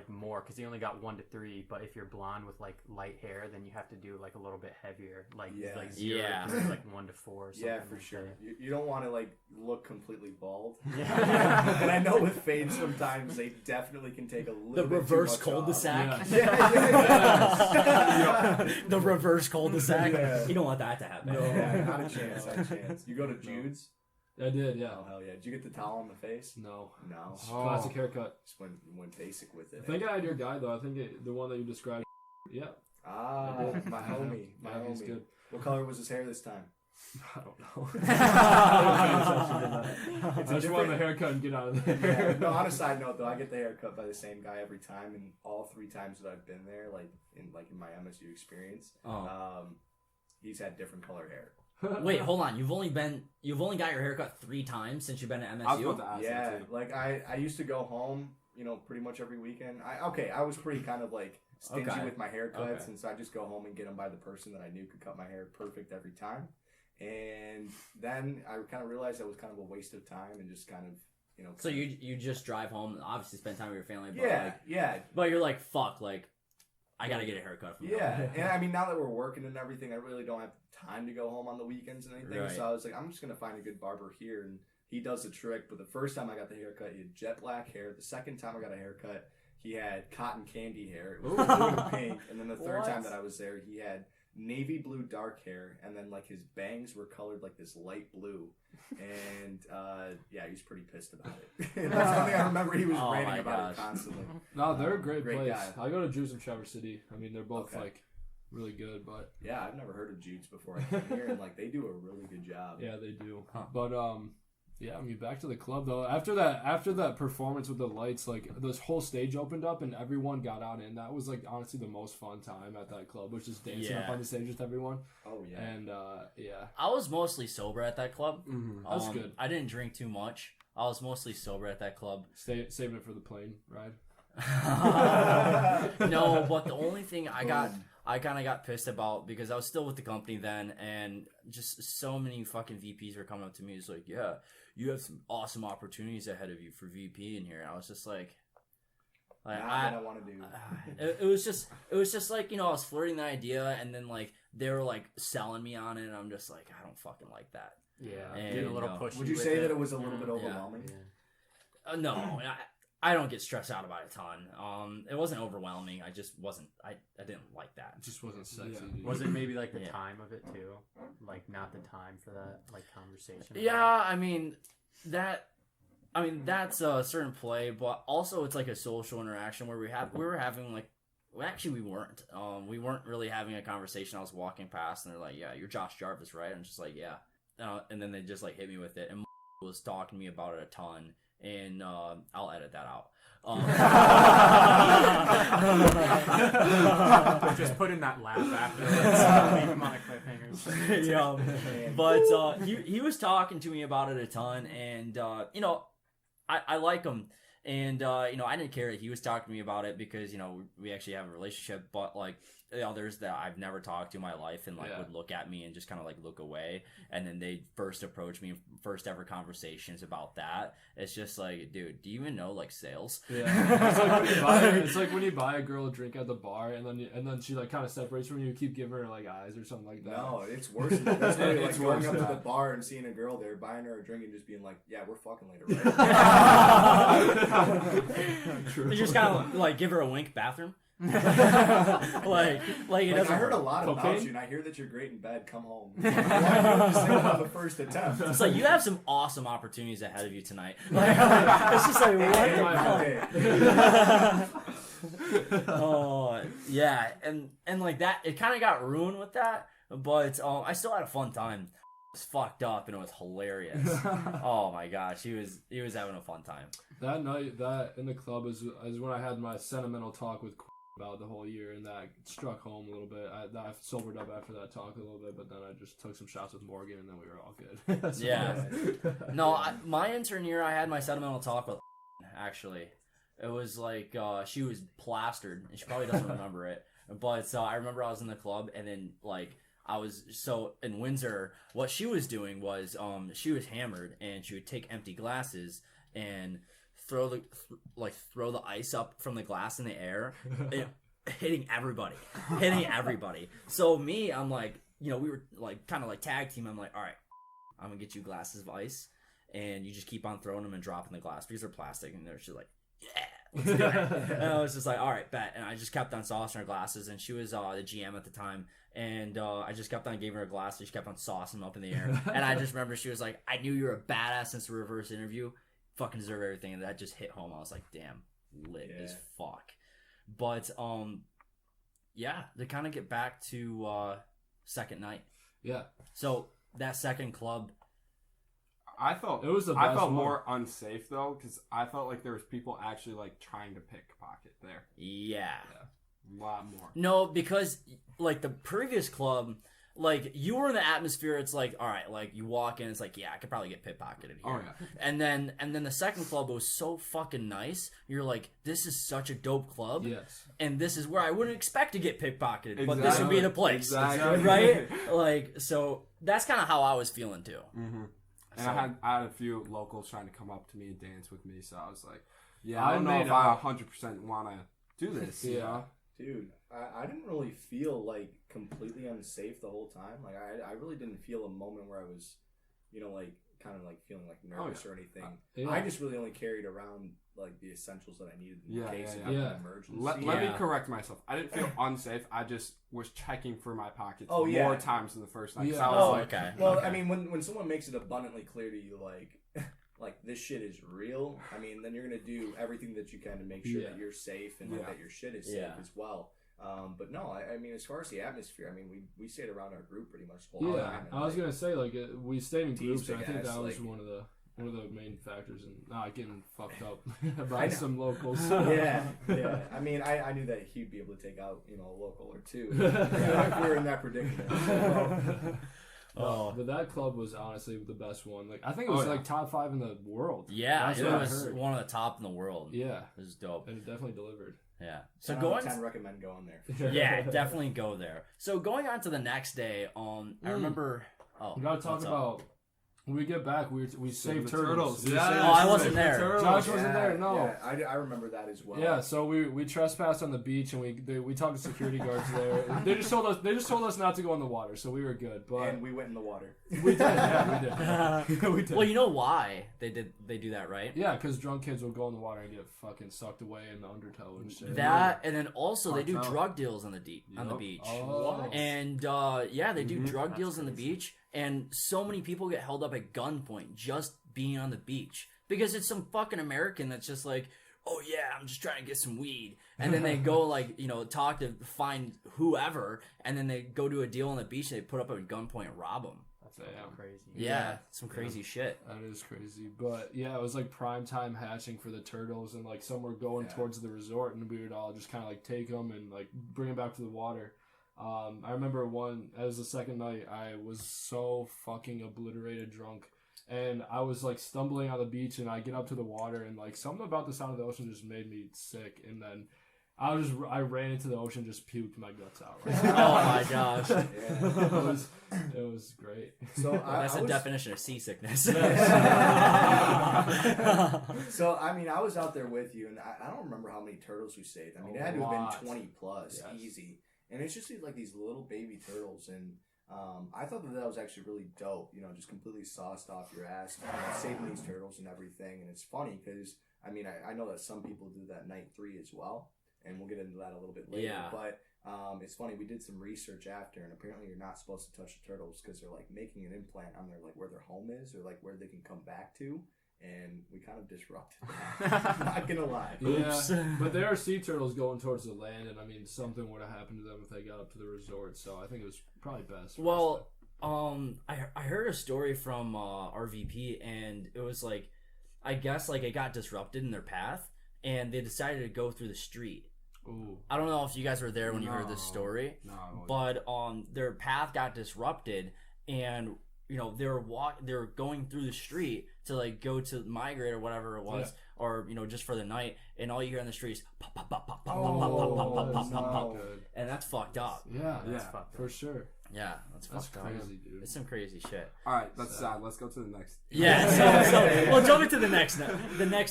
more because he only got 1 to 3. But if you're blonde with like light hair, then you have to do like a little bit heavier, like 0 to 3, like 1 to 4. Or something Yeah, for like sure. that. You don't want to like look completely bald. Yeah. And I know with fades sometimes they definitely can take a little The bit reverse too much cul-de-sac. off. Yeah. The reverse cul-de-sac. Yeah. You don't want that to happen. Yeah, not a chance. Not a chance. You go to Jude's? I did, yeah. Oh hell yeah! Did you get the towel on the face? No. No. Classic haircut. Just went basic with it. I think I had your guy though. I think the one that you described. Yeah. Ah, my homie. My Yeah, he's homie. good. What color was his hair this time? I don't know. It's I just wanted the haircut and get out of there. Yeah. No, on a side note though, I get the haircut by the same guy every time, and all 3 times that I've been there, like in my MSU experience, he's had different color hair. Wait, hold on. You've only got your haircut 3 times since you've been at MSU? I was about to ask Yeah, that too. like I used to go home, pretty much every weekend. I was pretty kind of like stingy with my haircuts, and so I just go home and get them by the person that I knew could cut my hair perfect every time. And then I kind of realized that was kind of a waste of time and just kind of you know. So you just drive home, obviously spend time with your family, but yeah. But you're like, fuck, like I gotta get a haircut from Yeah, and I mean, now that we're working and everything, I really don't have time to go home on the weekends and anything. Right. So I was like, I'm just gonna find a good barber here, and he does the trick. But the first time I got the haircut, he had jet black hair. The second time I got a haircut, he had cotton candy hair. It was blue and pink. And then the third time that I was there, he had navy blue dark hair, and then like his bangs were colored like this light blue. And yeah, he was pretty pissed about it. That's one thing I remember. He was ranting about it constantly. No, they're a great place. Guy. I go to Jude's in Traverse City. I mean, they're both like really good, but yeah, I've never heard of Jude's before I came here, and like they do a really good job. Yeah, they do. But yeah, I mean, back to the club though. After that performance with the lights, like this whole stage opened up and everyone got out, and that was like honestly the most fun time at that club, was just dancing up on the stage with everyone. Oh yeah. And yeah, I was mostly sober at that club. Mm-hmm. That was good. I didn't drink too much. I was mostly sober at that club. Saving it for the plane ride. No, but the only thing I kind of got pissed about, because I was still with the company then, and just so many fucking VPs were coming up to me. It's like, yeah, you have some awesome opportunities ahead of you for VP in here. And I was just like I don't want to do. It was just like, you know, I was flirting the idea, and then like they were like selling me on it, and I'm just like, I don't fucking like that. Yeah, and, a little push. Would you say that it was a little bit overwhelming? Yeah. No, I don't get stressed out about it a ton. It wasn't overwhelming. I just wasn't. I didn't like that. It just wasn't sexy. Yeah. Was it maybe like the time of it too? Like not the time for that like conversation? Yeah, I mean that's a certain play, but also it's like a social interaction where we were having like. Well, actually, we weren't. We weren't really having a conversation. I was walking past, and they're like, "Yeah, you're Josh Jarvis, right?" I'm just like, "Yeah," and then they just like hit me with it, and was talking to me about it a ton. And I'll edit that out. Just put in that laugh after. Leave him on a cliffhanger. Yeah, but he was talking to me about it a ton, and you know, I like him, and you know, I didn't care that he was talking to me about it because you know we actually have a relationship, but like the others that I've never talked to in my life and like would look at me and just kind of like look away, and then they first approach me, first ever conversations about that. It's just like, dude, do you even know like sales? Yeah, it's like when you buy a girl a drink at the bar, and then she like kind of separates from you. You keep giving her like eyes or something like that. No, it's worse than that. That's like it's going up to the bar and seeing a girl there, buying her a drink, and just being like, "Yeah, we're fucking later, right?" You just kind of like give her a wink, bathroom. like it doesn't I heard hurt. a lot Cocaine? about you, and I hear that you're great in bed. Come home. Why don't you just say it on the first attempt? It's like you have some awesome opportunities ahead of you tonight. Like, it's just like what the fuck? Oh yeah, and like that, it kind of got ruined with that, but I still had a fun time. It was fucked up and it was hilarious. Oh my gosh, he was having a fun time. That night, that in the club is when I had my sentimental talk with about the whole year, and that struck home a little bit. I sobered up after that talk a little bit, but then I just took some shots with Morgan, and then we were all good. Yeah. No, my intern year, I had my sentimental talk with actually. It was like she was plastered, and she probably doesn't remember it. But I remember I was in the club, and then like I was in Windsor. What she was doing was she was hammered, and she would take empty glasses and throw the ice up from the glass in the air, hitting everybody. So me, I'm like, you know, we were like kind of like tag team. I'm like, all right, I'm gonna get you glasses of ice, and you just keep on throwing them and dropping the glass because they're plastic, and they're just like, yeah. Let's do it. And I was just like, all right, bet. And I just kept on saucing her glasses, and she was the GM at the time, and I just kept on giving her a glass, and she kept on saucing them up in the air. And I just remember she was like, I knew you were a badass since the reverse interview. Fucking deserve everything. And that just hit home. I was like, damn, lit as fuck. But yeah, to kind of get back to second night. Yeah. So that second club, I felt it was the best I felt one. more unsafe though, because I felt like there was people actually like trying to pickpocket there. Yeah. A lot more. No, because like the previous club, like you were in the atmosphere. It's like, all right, like you walk in, it's like, yeah, I could probably get pickpocketed here. Oh yeah. And then the second club was so fucking nice. You're like, this is such a dope club. Yes. And this is where I wouldn't expect to get pickpocketed, Exactly. but this would be the place, Exactly. right? Like, so that's kind of how I was feeling too. Mm-hmm. And I had a few locals trying to come up to me and dance with me, so I was like, yeah, I I don't know made if I 100% want to do this. You know? Dude, I didn't really feel like completely unsafe the whole time. Like I really didn't feel a moment where I was, like kind of like feeling like nervous or anything. I just really only carried around like the essentials that I needed in case of an emergency. Let me correct myself. I didn't feel unsafe. I just was checking for my pockets more times than the first night. Yeah. I was like, okay. Well, I mean, when someone makes it abundantly clear to you, like this shit is real, I mean, then you're gonna do everything that you can to make sure that you're safe and that your shit is safe as well. But no, I mean, as far as the atmosphere, I mean, we stayed around our group pretty much the whole time. I was gonna say we stayed in groups, and I think that was one of the main factors in not getting fucked up by some locals. yeah. I mean, I knew that he'd be able to take out a local or two if we were in that predicament. But that club was honestly the best one. Like I think it was like top 5 in the world. Yeah, That's it what I was heard. one of the top in the world. Yeah, it was dope, and it definitely delivered. Yeah, so 10 out of 10 recommend going there. Yeah, definitely go there. So going on to the next day, I remember. Oh, we gotta talk about. When we get back, we saved turtles. I wasn't there. Josh wasn't there. No, yeah, I remember that as well. Yeah, so we trespassed on the beach and we talked to security guards there. They just told us not to go in the water, so we were good. But and we went in the water. We did. Yeah, we did. We did. Well, you know why they do that, right? Yeah, because drunk kids will go in the water and get fucking sucked away in the undertow and shit. That and then also they do drug deals on the beach. Oh. And they do drug deals on the beach. And so many people get held up at gunpoint just being on the beach because it's some fucking American that's just like, oh yeah, I'm just trying to get some weed. And then they go talk to find whoever, and then they go do a deal on the beach and they put up at gunpoint and rob them. That's crazy. Yeah, some crazy shit. That is crazy. But yeah, it was like prime time hatching for the turtles, and like some were going towards the resort, and we would all just kind of like take them and like bring them back to the water. I remember as the second night, I was so fucking obliterated drunk, and I was like stumbling on the beach, and I get up to the water, and like something about the sound of the ocean just made me sick, and then I ran into the ocean, just puked my guts out. Oh my gosh! It was great. So that's the definition of seasickness. So I mean, I was out there with you, and I don't remember how many turtles we saved. I mean, it had to have been 20 plus, easy. And it's just like these little baby turtles, and I thought that was actually really dope. Just completely sauced off your ass, saving these turtles and everything. And it's funny because I mean, I know that some people do that night 3 as well, and we'll get into that a little bit later. Yeah. But it's funny, we did some research after, and apparently you're not supposed to touch the turtles because they're like making an implant on where their home is, or like where they can come back to. And we kind of disrupted that. Not gonna lie. Yeah, but there are sea turtles going towards the land, and I mean, something would have happened to them if they got up to the resort. So I think it was probably best. Well, I heard a story from RVP, and it was like, I guess like it got disrupted in their path, and they decided to go through the street. Ooh. I don't know if you guys were there when you heard this story, but their path got disrupted, and they were going through the street to like go to migrate or whatever it was, or just for the night, and all you hear on the street is pop pop pop pop pop pop pop pop pop pop pop, and that's fucked up. Yeah, for sure. Yeah, that's fucked up. Crazy, dude. It's some crazy shit. All right, that's sad. Let's go to the next. Yeah, so well, jump into the next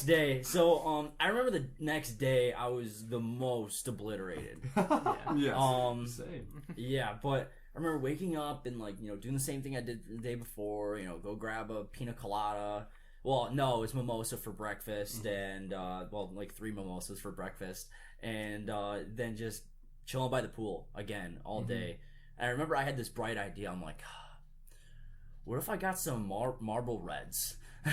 day. So I remember the next day I was the most obliterated. Same. Yeah, but I remember waking up and doing the same thing I did the day before. Go grab a pina colada. Well, no, it's mimosa for breakfast, and 3 mimosas for breakfast, and then just chilling by the pool again all day. And I remember I had this bright idea. I'm like, what if I got some Marble Reds? What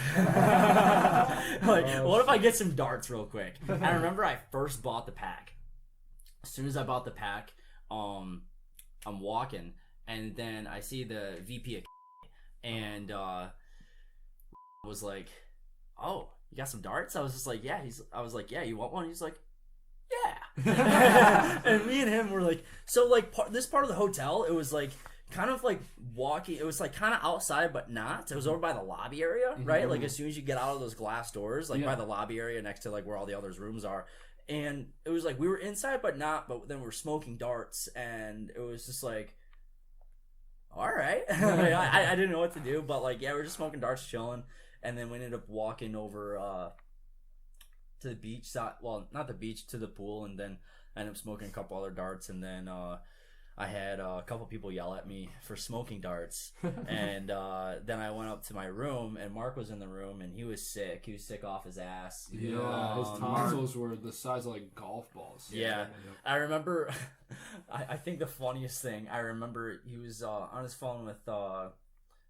if I get some darts real quick? And I remember I first bought the pack. As soon as I bought the pack, I'm walking, and then I see the VP of and was like, "Oh, you got some darts?" I was just like, "Yeah." I was like, "Yeah, you want one?" He's like, "Yeah." And me and him were like, so like this part of the hotel, it was like kind of like walking. It was like kind of outside, but not. It was over by the lobby area, right? Like as soon as you get out of those glass doors, like by the lobby area next to like where all the others' rooms are. And it was like we were inside, but not. But then we were smoking darts, and it was just like, all right. I didn't know what to do, but like, yeah, we were just smoking darts, chilling, and then we ended up walking over to the beach side. Well, not the beach, to the pool, and then I ended up smoking a couple other darts, and then I had a couple people yell at me for smoking darts, and then I went up to my room, and Mark was in the room, and he was sick. He was sick off his ass. Yeah, his tonsils were the size of like golf balls. Yeah, I remember. I think the funniest thing I remember, he was on his phone with.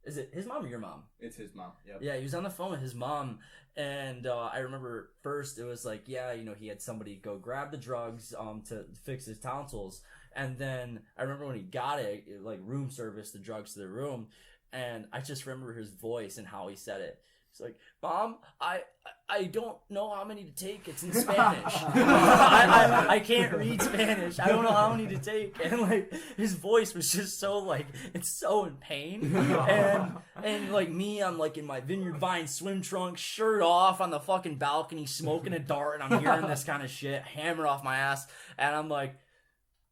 Is it his mom or your mom? It's his mom. Yep. Yeah, he was on the phone with his mom, and I remember first it was like, yeah, you know, he had somebody go grab the drugs to fix his tonsils, and then I remember when he got it, like room service the drugs to the room, and I just remember his voice and how he said it. He's like, Mom, I don't know how many to take. It's in Spanish. I can't read Spanish. I don't know how many to take. And like his voice was just so like, it's so in pain. And like me, I'm like in my Vineyard Vine swim trunks, shirt off on the fucking balcony, smoking a dart, and I'm hearing this kind of shit hammered off my ass. And I'm like,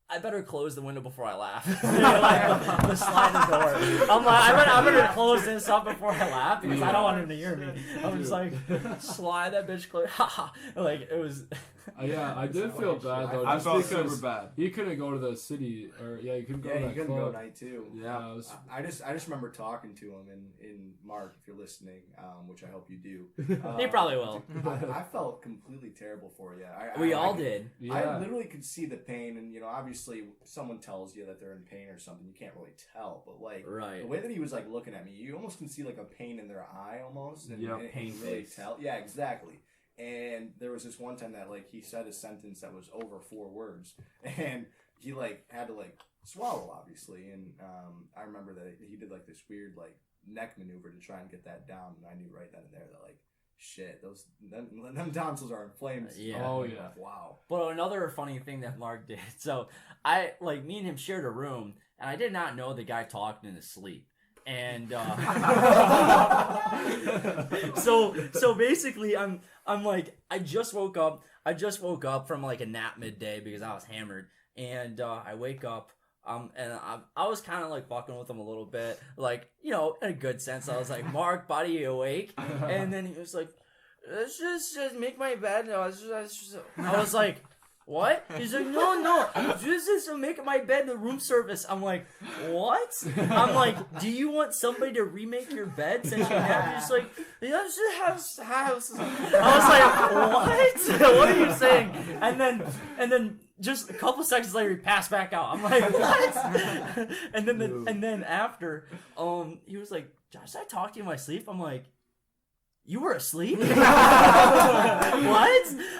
I better close the window before I laugh. Like the sliding door. I'm like, I better close this up before I laugh because I don't want him to hear me. I'm just like, slide that bitch close. Like it was. Yeah, I did feel bad though. I felt because super bad. He couldn't go to the city, or he couldn't go to that he couldn't club. go night too. Yeah, I just remember talking to him in Mark, if you're listening, which I hope you do. He probably will. I felt completely terrible for you. We all did. Yeah. I literally could see the pain, and you know, obviously, someone tells you that they're in pain or something, you can't really tell. But like the way that he was like looking at me, you almost can see like a pain in their eye almost, and pain really tell. Yeah, exactly. And there was this one time that like he said a sentence that was over 4 words, and he like had to like swallow obviously, and I remember that he did like this weird like neck maneuver to try and get that down, and I knew right then and there that like shit, them tonsils are inflamed. Yeah. Oh yeah. Wow. But another funny thing that Mark did. So me and him shared a room, and I did not know the guy talked in his sleep. And so basically I'm like, I just woke up from like a nap midday because I was hammered, and I wake up, and I was kind of like fucking with him a little bit, like, you know, in a good sense. I was like, Mark, buddy, you awake? And then he was like, let's just make my bed. I was like, what? He's like, no, just to make my bed in the room service. I'm like, what? I'm like, do you want somebody to remake your bed since you have? He's like, yeah, just house. I was like, what? What are you saying? And then just a couple seconds later, he passed back out. I'm like, what? And then after, he was like, Josh, did I talk to you in my sleep? I'm like, you were asleep? What?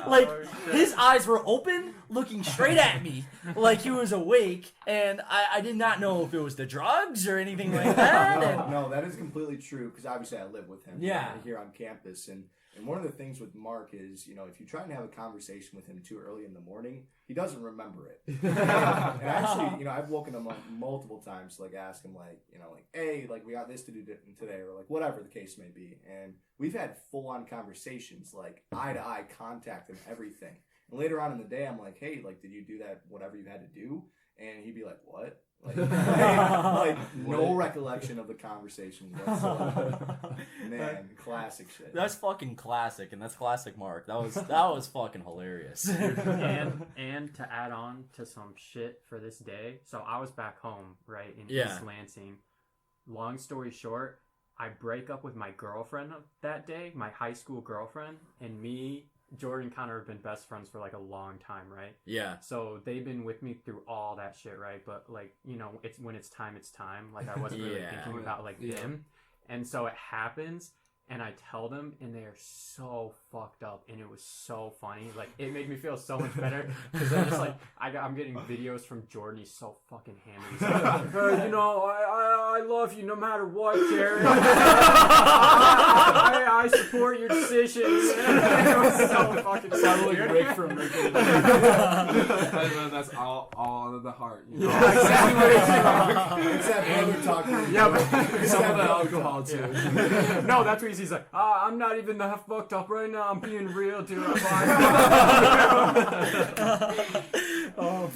Like, his eyes were open, looking straight at me, like he was awake, and I did not know if it was the drugs or anything like that. No, that is completely true, because obviously I live with him here on campus, and one of the things with Mark is, you know, if you try and have a conversation with him too early in the morning, he doesn't remember it. And actually, you know, I've woken him up multiple times to, like, ask him, like, you know, like, hey, like, we got this to do today, or, like, whatever the case may be. And we've had full-on conversations, like, eye-to-eye contact and everything. And later on in the day, I'm like, hey, like, did you do that, whatever you had to do? And he'd be like, what? Like no recollection of the conversation whatsoever. Man, classic shit. That's fucking classic, and that's classic Mark. That was fucking hilarious. and to add on to some shit for this day, so I was back home, right, in East Lansing. Long story short, I break up with my girlfriend that day, my high school girlfriend, and me, Jordan, Connor have been best friends for like a long time, right? Yeah. So they've been with me through all that shit, right? But like, you know, it's when it's time. Like I wasn't really thinking about like them. And so it happens, and I tell them, and they are so fucked up, and it was so funny. Like, it made me feel so much better, because they're just like, I'm getting videos from Jordan. He's so fucking hammered. He's like, you know, I love you no matter what, Jared. I support your decisions. It was so fucking Sounded like Rick from Rick and That's all out of the heart. You know? Yeah, exactly. It's that brother talking. Yeah, but some of the alcohol too. no, that's where he's like, I'm not even that fucked up right now. I'm being real, dude. I'm fine. Oh.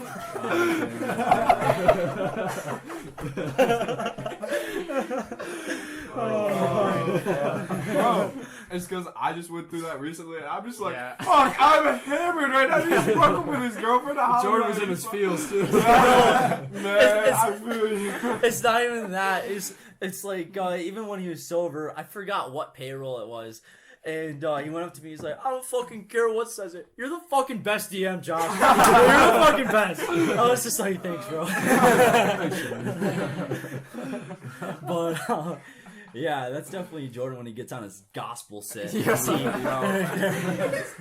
Bro, it's because I just went through that recently, and I'm just like, fuck, I'm hammered right now. He just broke up with his girlfriend. Jordan was in his feels too. Man, I feel you. It's not even that. It's like even when he was sober, I forgot what payroll it was. And he went up to me, he's like, I don't fucking care what says it. You're the fucking best DM, Josh. You're the fucking best. I was just like, thanks, bro. But, yeah, that's definitely Jordan when he gets on his gospel set. Yeah.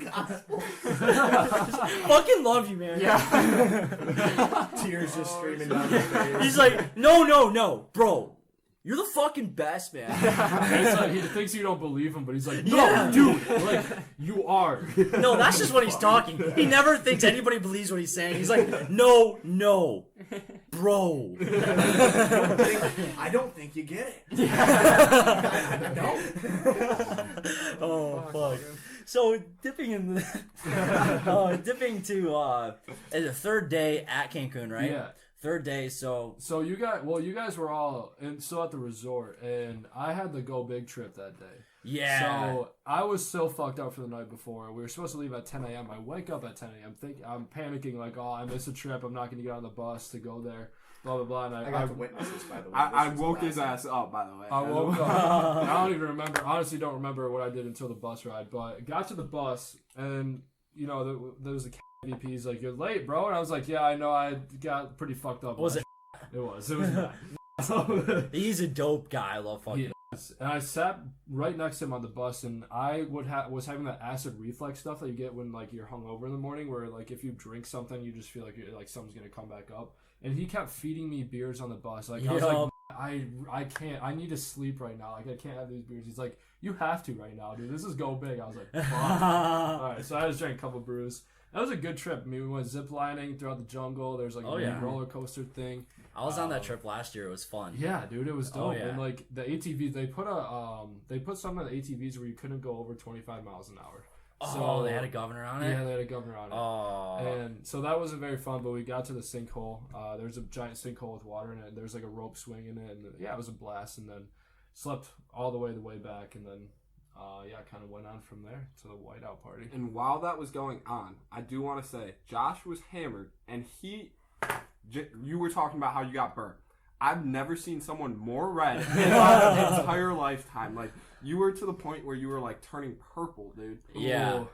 Gospel. Fucking love you, man. Yeah. Tears just streaming down his face. He's like, no, bro. You're the fucking best, man. It's like, he thinks you don't believe him, but he's like, no, Yeah. dude, like, you are. No, that's just when he's talking. He never thinks anybody believes what he's saying. He's like, no, bro. I don't think you get it. I don't. Oh, fuck. So dipping to the third day at Cancun, right? Yeah. Third day, so you guys were all still at the resort, and I had the go big trip that day. Yeah. So I was so fucked up for the night before. We were supposed to leave at 10 a.m. I wake up at 10 a.m. I'm panicking like, oh, I missed a trip. I'm not going to get on the bus to go there. Blah blah blah. And I got to witness this, by the way. I woke his ass up, by the way. I woke up. I don't even remember. Honestly, don't remember what I did until the bus ride. But got to the bus, and you know there was a VP's like, you're late, bro. And I was like, yeah, I know. I got pretty fucked up. Was it? It was bad. He's a dope guy. I love fucking. And I sat right next to him on the bus, and I was having that acid reflux stuff that you get when like you're hungover in the morning, where like if you drink something, you just feel like something's gonna come back up. And he kept feeding me beers on the bus. Like I was like, I can't. I need to sleep right now. Like I can't have these beers. He's like, you have to right now, dude. This is go big. I was like, fuck. All right. So I just drank a couple brews. That was a good trip. I mean, we went zip lining throughout the jungle. There's like a roller coaster thing. I was on that trip last year. It was fun. Yeah, dude, it was dope. Oh, yeah. And like the ATVs, they put some of the ATVs where you couldn't go over 25 miles an hour. So they had a governor on it? Yeah, they had a governor on it. Oh. And so that wasn't very fun, but we got to the sinkhole. There's a giant sinkhole with water in it, and there's like a rope swing in it, and yeah, it was a blast. And then slept all the way back, and then kind of went on from there to the whiteout party. And while that was going on, I do want to say Josh was hammered, and you were talking about how you got burnt. I've never seen someone more red in my entire lifetime. Like, you were to the point where you were like turning purple, dude. Yeah.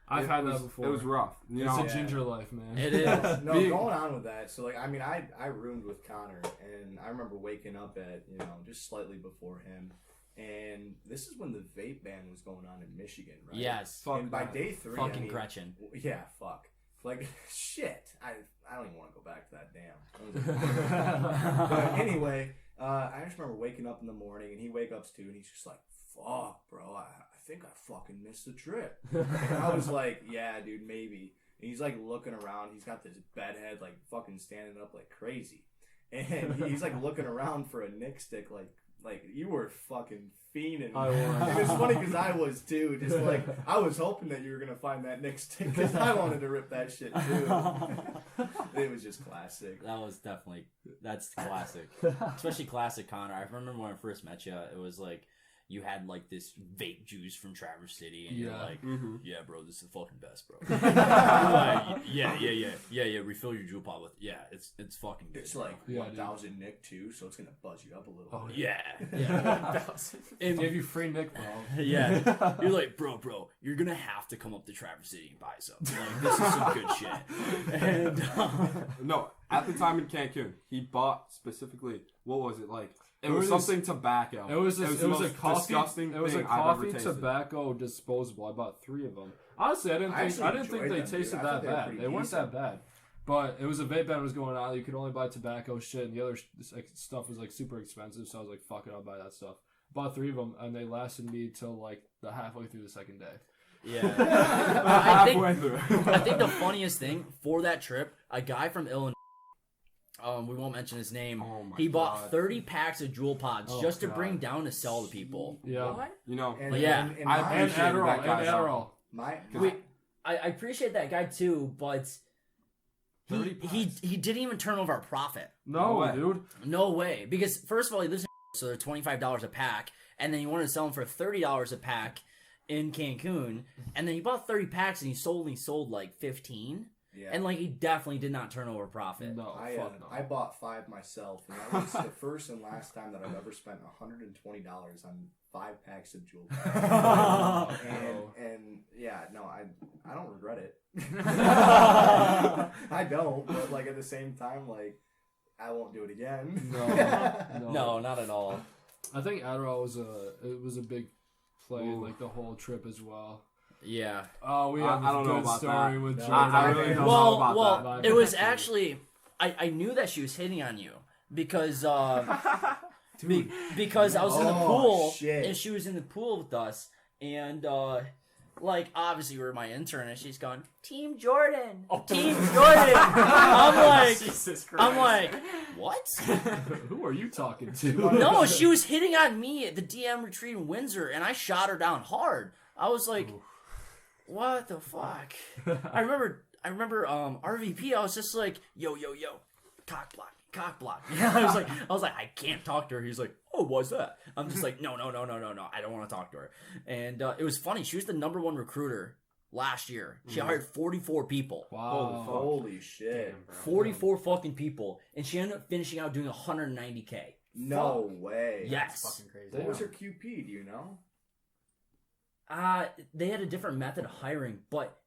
I've had that before. It was rough. It's a ginger life, man. It is. No, going on with that. So, like, I mean, I roomed with Connor, and I remember waking up at, just slightly before him. And this is when the vape ban was going on in Michigan, right? Yes. And by day 3, fucking Gretchen. Yeah, fuck. Like, shit. I don't even want to go back to that damn. But anyway, I just remember waking up in the morning, and he wakes up too, and he's just like, fuck, bro, I think I fucking missed the trip. And I was like, yeah, dude, maybe. And he's like looking around. He's got this bedhead, like fucking standing up like crazy. And he's like looking around for a Nick stick, like you were fucking fiending. I was. And it's funny because I was too. Just like I was hoping that you were gonna find that Nick stick because I wanted to rip that shit too. It was just classic. That's classic. Especially classic Connor. I remember when I first met you, it was like you had like this vape juice from Traverse City, and you're like, yeah, bro, this is the fucking best, bro. Like, yeah. Refill your Juul pop with, it's fucking good. It's like 1,000 Nick too, so it's gonna buzz you up a little. bit. Yeah. 1,000. And give you free Nick, bro. Yeah. You're like, bro, you're gonna have to come up to Traverse City and buy some. Like, this is some good shit. And no, at the time in Cancun, he bought specifically, what was it like? It was something tobacco. It was a coffee. Disgusting. It was a thing I've ever coffee tasted. tobacco disposable. I bought 3 of them. Honestly, I didn't think they tasted that bad. They weren't that bad. But it was a vape ban was going on. You could only buy tobacco shit, and the other stuff was like super expensive. So I was like, "Fuck it, I'll buy that stuff." Bought 3 of them, and they lasted me till like the halfway through the second day. Yeah. Halfway through. I think the funniest thing for that trip, a guy from Illinois, we won't mention his name. Oh my he bought God. 30 packs of Jewel Pods just to bring down to sell to people. Yeah. You know, And, Yeah. and I my, And appreciate Adderall. that guy's And Adderall. my I appreciate that guy too, but 30 he didn't even turn over a profit. No, way. dude. No way. Because first of all, he lives in so they're $25 a pack, and then he wanted to sell them for $30 a pack in Cancun, and then he bought 30 packs and he sold like 15. yeah. And like he definitely did not turn over a profit. No, I fuck no. I bought 5 myself, and that was the first and last time that I've ever spent $120 on 5 packs of Jewel. and yeah, no, I don't regret it. I don't, but like at the same time, like I won't do it again. No, not at all. I think Adderall was a big play in like the whole trip as well. Yeah. Oh, we have I don't a know good about story that. with No, Jordan. I really don't know about Well, that. it was actually I knew that she was hitting on you because because I was in the Oh, pool shit. and she was in the pool with us and like obviously we were my intern and she's going Team Jordan, Team Jordan. I'm like, Jesus Christ. I'm like, what? Who are you talking to? No, she was hitting on me at the DM retreat in Windsor, and I shot her down hard. I was like, what the fuck? I remember RVP. I was just like, yo, cock block. I was like, I can't talk to her. He's like, oh, what's that? I'm just like, no. I don't want to talk to her. And it was funny. She was the #1 recruiter last year. She hired 44 people. Wow. Holy shit! 44 fucking people, and she ended up finishing out doing 190K. No way. Yes. Fucking crazy. What was her QP? Do you know? They had a different method of hiring, but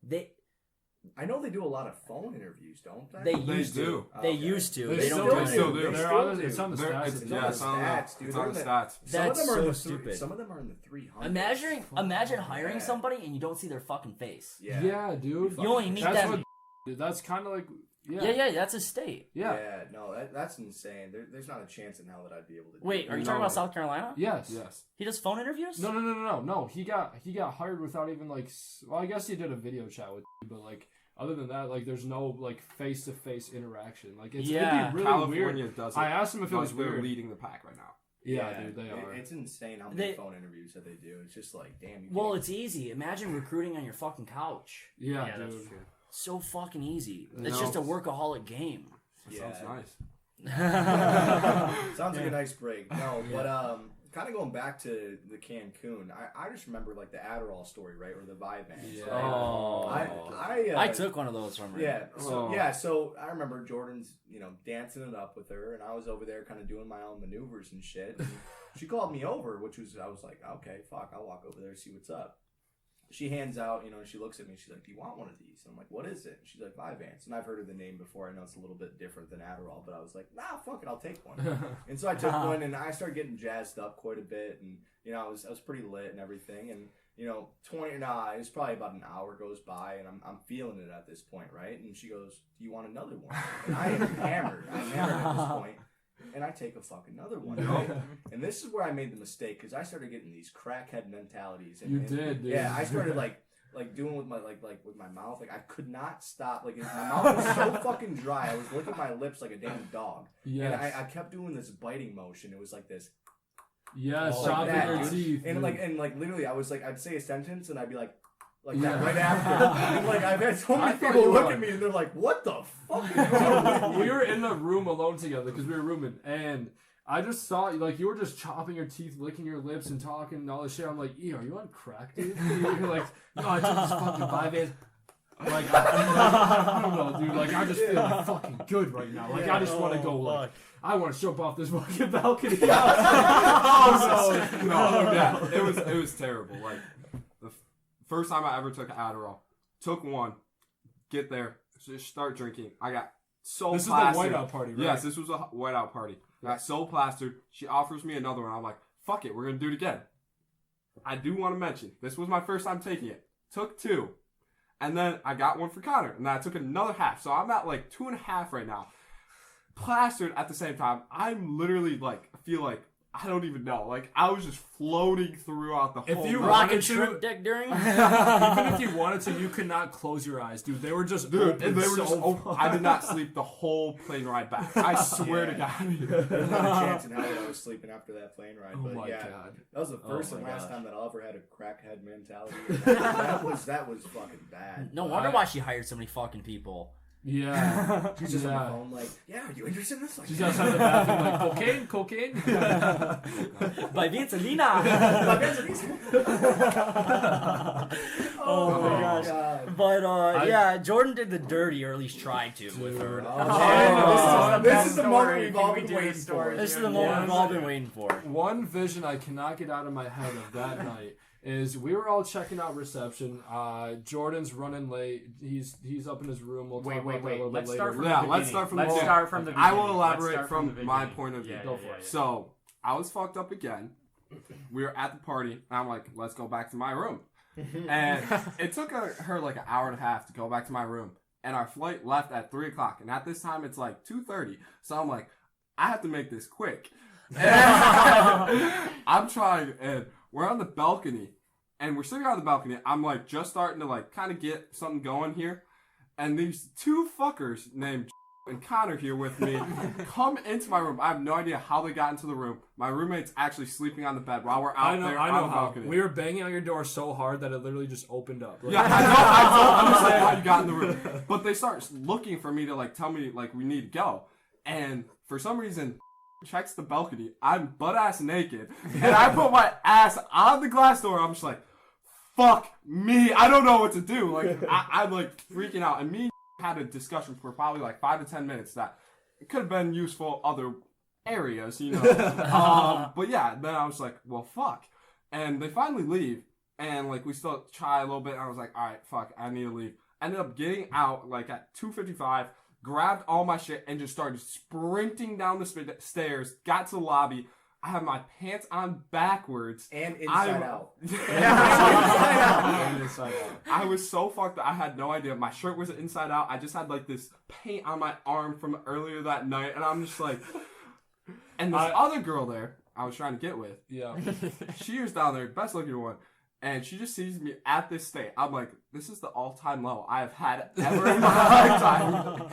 I know they do a lot of phone interviews, don't they? they used do. to. They Okay. used to. They They still don't do. do it. do. They're still on the- do. it's on the They're- stats. it's- It's yeah, on it's the on the stats, dude. it's on the They're in stats. Some of That's them are so in the stupid. Some of them are in the 300s. Imagine hiring Yeah. somebody and you don't see their fucking face. Yeah, dude. You only meet That's them. what. Dude, that's kind of like. Yeah, that's a state. Yeah. No, that's insane. There's not a chance in hell that I'd be able to do Wait, that. are you talking about South Carolina? Yes. Yes. He does phone interviews? No. He got hired without even like. Well, I guess he did a video chat with, but like other than that, like there's no like face to face interaction. Like it'd be really California weird. does it. I asked him if it was they're weird. leading the pack right now. Yeah, dude, they are. It's insane how many They- phone interviews that they do. It's just like, damn. You Well, can't- it's easy. Imagine recruiting on your fucking couch. Yeah, Yeah, that's dude. true. So fucking easy. It's No. just a workaholic game. That Yeah. sounds nice. Sounds like a nice break. No, but kind of going back to the Cancun, I just remember like the Adderall story, right, or the Vyvanse. Yeah. Right? Oh. I took one of those from her. Yeah. So I remember Jordan's, dancing it up with her, and I was over there kind of doing my own maneuvers and shit. And she called me over, I was like, okay, fuck, I'll walk over there, see what's up. She hands out, she looks at me, she's like, do you want one of these? And I'm like, what is it? And she's like, Vyvanse. And I've heard of the name before. I know it's a little bit different than Adderall, but I was like, nah, fuck it, I'll take one. And so I took one, and I started getting jazzed up quite a bit, and I was pretty lit and everything, and it was probably about an hour goes by, and I'm feeling it at this point, right? And she goes, do you want another one? And I am hammered. I'm hammered at this point. And I take a fucking another one, right? And this is where I made the mistake, because I started getting these crackhead mentalities. And, You did, dude. Yeah, I started like doing with my with my mouth. Like I could not stop. Like my mouth was so fucking dry. I was licking my lips like a damn dog. Yes. And I kept doing this biting motion. It was like this. Yes, like shocking that, your dude. teeth. And dude. like literally, I was like, I'd say a sentence and I'd be like that right after. And like I've had so I many thought people you look were at me and they're like, "What the fuck is wrong with you?" We were in the room alone together because we were rooming, and I just saw you were just chopping your teeth, licking your lips, and talking and all this shit. I'm like, "Are you on crack, dude?" You're like, "No, I took this fucking Vyvanse." Like, I don't know, dude. Like, I just feel like fucking good right now. Like, I just want to go, like, I want to jump off this fucking balcony. Yeah, it was terrible. Like the first time I ever took Adderall, took one, get there, just start drinking. I got so This plastered. is the whiteout party, right? Yes, this was a whiteout party. I got so plastered. She offers me another one. I'm like, fuck it, we're gonna do it again. I do want to mention this was my first time taking it. Took 2. And then I got one for Connor. And then I took another half. So I'm at like 2.5 right now. Plastered at the same time. I'm literally like, I feel like I don't even know. Like, I was just floating throughout the whole If you night. Rocking shrimp dick during? Even if you wanted to, you could not close your eyes, dude. They were just open. And they were so just open. I did not sleep the whole plane ride back. I swear to God. There's not a chance in hell that I was sleeping after that plane ride. Oh but my yeah, God. that was the first Oh and my last gosh. time that I ever had a crackhead mentality. that was fucking bad. No wonder why she hired so many fucking people. Yeah. She's just on the phone like, yeah, are you interested in this? Like, She's outside the bathroom like, cocaine? By Vincelina. Oh my gosh. God. But yeah, Jordan did the dirty, or at least tried to with her. This is the moment we've all been waiting for. This is the moment we've all been waiting for. One vision I cannot get out of my head of that night is we were all checking out reception. Jordan's running late. He's up in his room. We'll talk about that a little bit Let's later. start from Yeah, the let's beginning. start from Let's the start from the I beginning. will Let's elaborate start from the my beginning. point of view. Yeah, Go yeah, for yeah, it. yeah. So, I was fucked up again. We were at the party, and I'm like, let's go back to my room. And it took her like an hour and a half to go back to my room. And our flight left at 3 o'clock. And at this time, it's like 2:30. So I'm like, I have to make this quick. And I'm trying, and we're on the balcony. And we're sitting on the balcony. I'm like just starting to like kind of get something going here. And these two fuckers named and Connor here with me come into my room. I have no idea how they got into the room. My roommate's actually sleeping on the bed while we're out there I on know the how. balcony. We were banging on your door so hard that it literally just opened up. Like, Yeah, I don't understand how you got in the room. But they start looking for me to like tell me like we need to go. And for some reason, checks the balcony. I'm butt ass naked. And I put my ass on the glass door. I'm just like, fuck me. I don't know what to do. Like I'm like freaking out. And me had a discussion for probably like 5 to 10 minutes that it could have been useful other areas, you know. But yeah, then I was like, well, fuck. And they finally leave. And like we still try a little bit. And I was like, all right, fuck, I need to leave. Ended up getting out like at 2:55, grabbed all my shit and just started sprinting down the stairs, got to the lobby. I have my pants on backwards. And inside out. and inside out. I was so fucked that I had no idea. My shirt was inside out. I just had like this paint on my arm from earlier that night. And I'm just like... And this other girl there I was trying to get with. Yeah. She was down there, best looking one. And she just sees me at this state. I'm like, this is the all-time low I have had ever in my lifetime.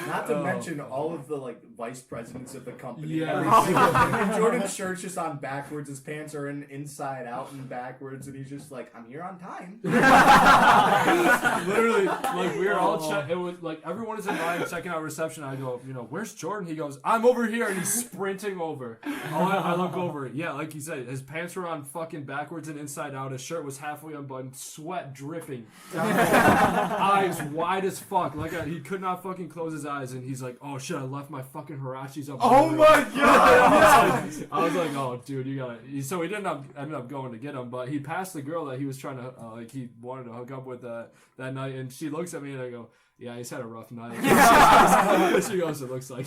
Not to mention all of the like vice presidents of the company. Yeah. And Jordan's shirt's just on backwards. His pants are inside out and backwards, and he's just like, "I'm here on time." Literally, like we were all it was like everyone is in line checking out reception. I go, you know, where's Jordan? He goes, I'm over here, and he's sprinting over. I look over. Yeah, like you said, his pants were on fucking backwards and inside out. His shirt was halfway unbuttoned, sweat dripping, eyes wide as fuck. Like he could not fucking close his eyes, and he's like, "Oh shit, I left my fucking Hirachis up." Oh my god! I was like, "Oh, dude, you gotta." So he didn't ended up going to get him, but he passed the girl that he was trying to like he wanted to hook up with that night, and she looks at me and I go, "Yeah, he's had a rough night." She goes, "It looks like."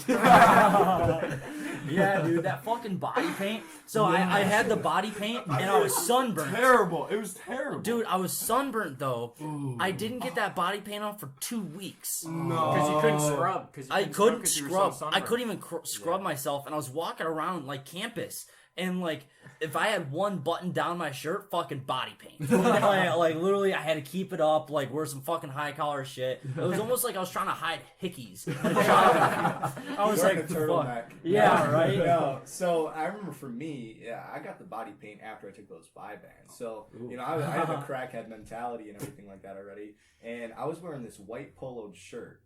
Yeah, dude, that fucking body paint. So I had the body paint and I was sunburned. Terrible. It was terrible. Dude, I was sunburnt though. Ooh. I didn't get that body paint on for 2 weeks. No. Because you couldn't scrub. I couldn't scrub. I couldn't even scrub myself, and I was walking around like campus, and like if I had one button down my shirt, fucking body paint. like literally, I had to keep it up, like wear some fucking high collar shit. It was almost like I was trying to hide hickeys. I was like, a turtleneck. Yeah, right. No, so I remember for me, I got the body paint after I took those Vyvanse. So you know, I had a crackhead mentality and everything like that already, and I was wearing this white poloed shirt.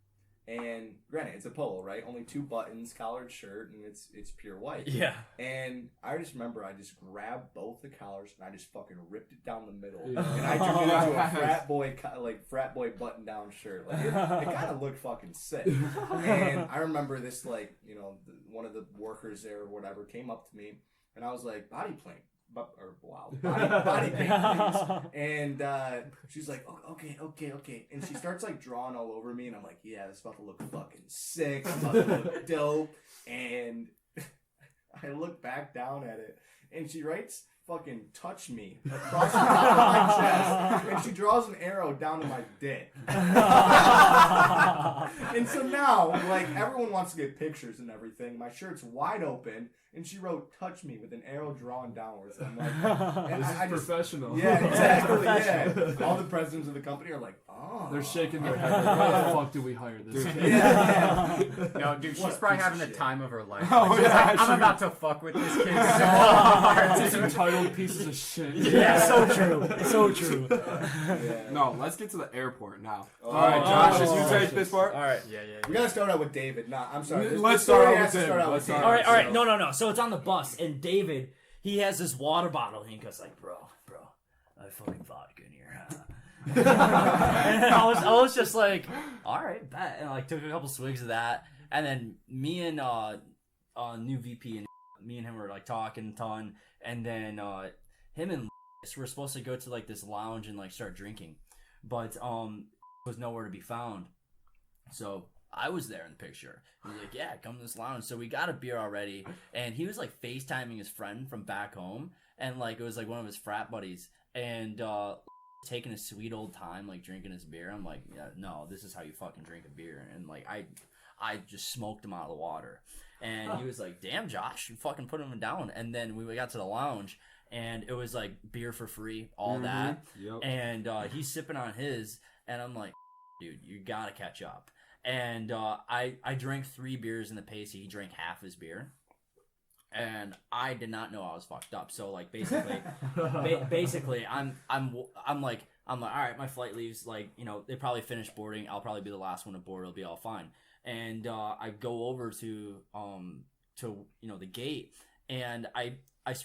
And granted, it's a polo, right? Only 2 buttons, collared shirt, and it's pure white. Yeah. And I just remember I just grabbed both the collars and I just fucking ripped it down the middle, and I turned it into a frat boy button down shirt. Like it kind of looked fucking sick. And I remember this, like, you know, one of the workers there or whatever came up to me, and I was like, body paint, please. And she's like, oh, okay. And she starts like drawing all over me, and I'm like, yeah, this is about to look fucking sick. It's about to look dope. And I look back down at it, and she writes fucking touch me across the top of my chest, and she draws an arrow down to my dick. And so now, like, everyone wants to get pictures and everything. My shirt's wide open, and she wrote "touch me" with an arrow drawn downwards. I'm like, and This is professional. Yeah, exactly. Yeah. All the presidents of the company are like, oh. They're shaking their head. Like, why the fuck did we hire this kid? Yeah. Yo, dude, she's What a probably piece having of the shit. time of her life. Oh, Like, she's yeah, like, I'm she- about to fuck with this kid so hard. These entitled pieces of shit. Yeah, so true. So true. No, let's get to the airport now. Oh. All right, Josh, Oh. you take this part. All right. Yeah. We gotta start out with David. Nah, I'm sorry. Let's This story start out has with to start David. out Let's with start David. All right. So- No. So it's on the bus, and David, he has this water bottle, and he goes like, bro, I fucking vodka in here. And I was just like, all right, bet. And I like took a couple swigs of that, and then me and new VP and me and him were like talking a ton, and then him and were supposed to go to like this lounge and like start drinking, but was nowhere to be found. So I was there in the picture. He was like, yeah, come to this lounge. So we got a beer already, and he was like FaceTiming his friend from back home, and like it was like one of his frat buddies, and taking a sweet old time like drinking his beer. I'm like, yeah, no, this is how you fucking drink a beer. And like I just smoked him out of the water, and he was like, damn, Josh, you fucking put him down. And then we got to the lounge, and it was like beer for free, all that. Yep. And he's sipping on his, and I'm like, dude, you gotta catch up. And I drank 3 beers in the Pacey. He drank half his beer, and I did not know I was fucked up. So like basically, basically I'm like, all right, my flight leaves, like, you know, they probably finish boarding. I'll probably be the last one to board. It'll be all fine. And I go over to you know, the gate, and I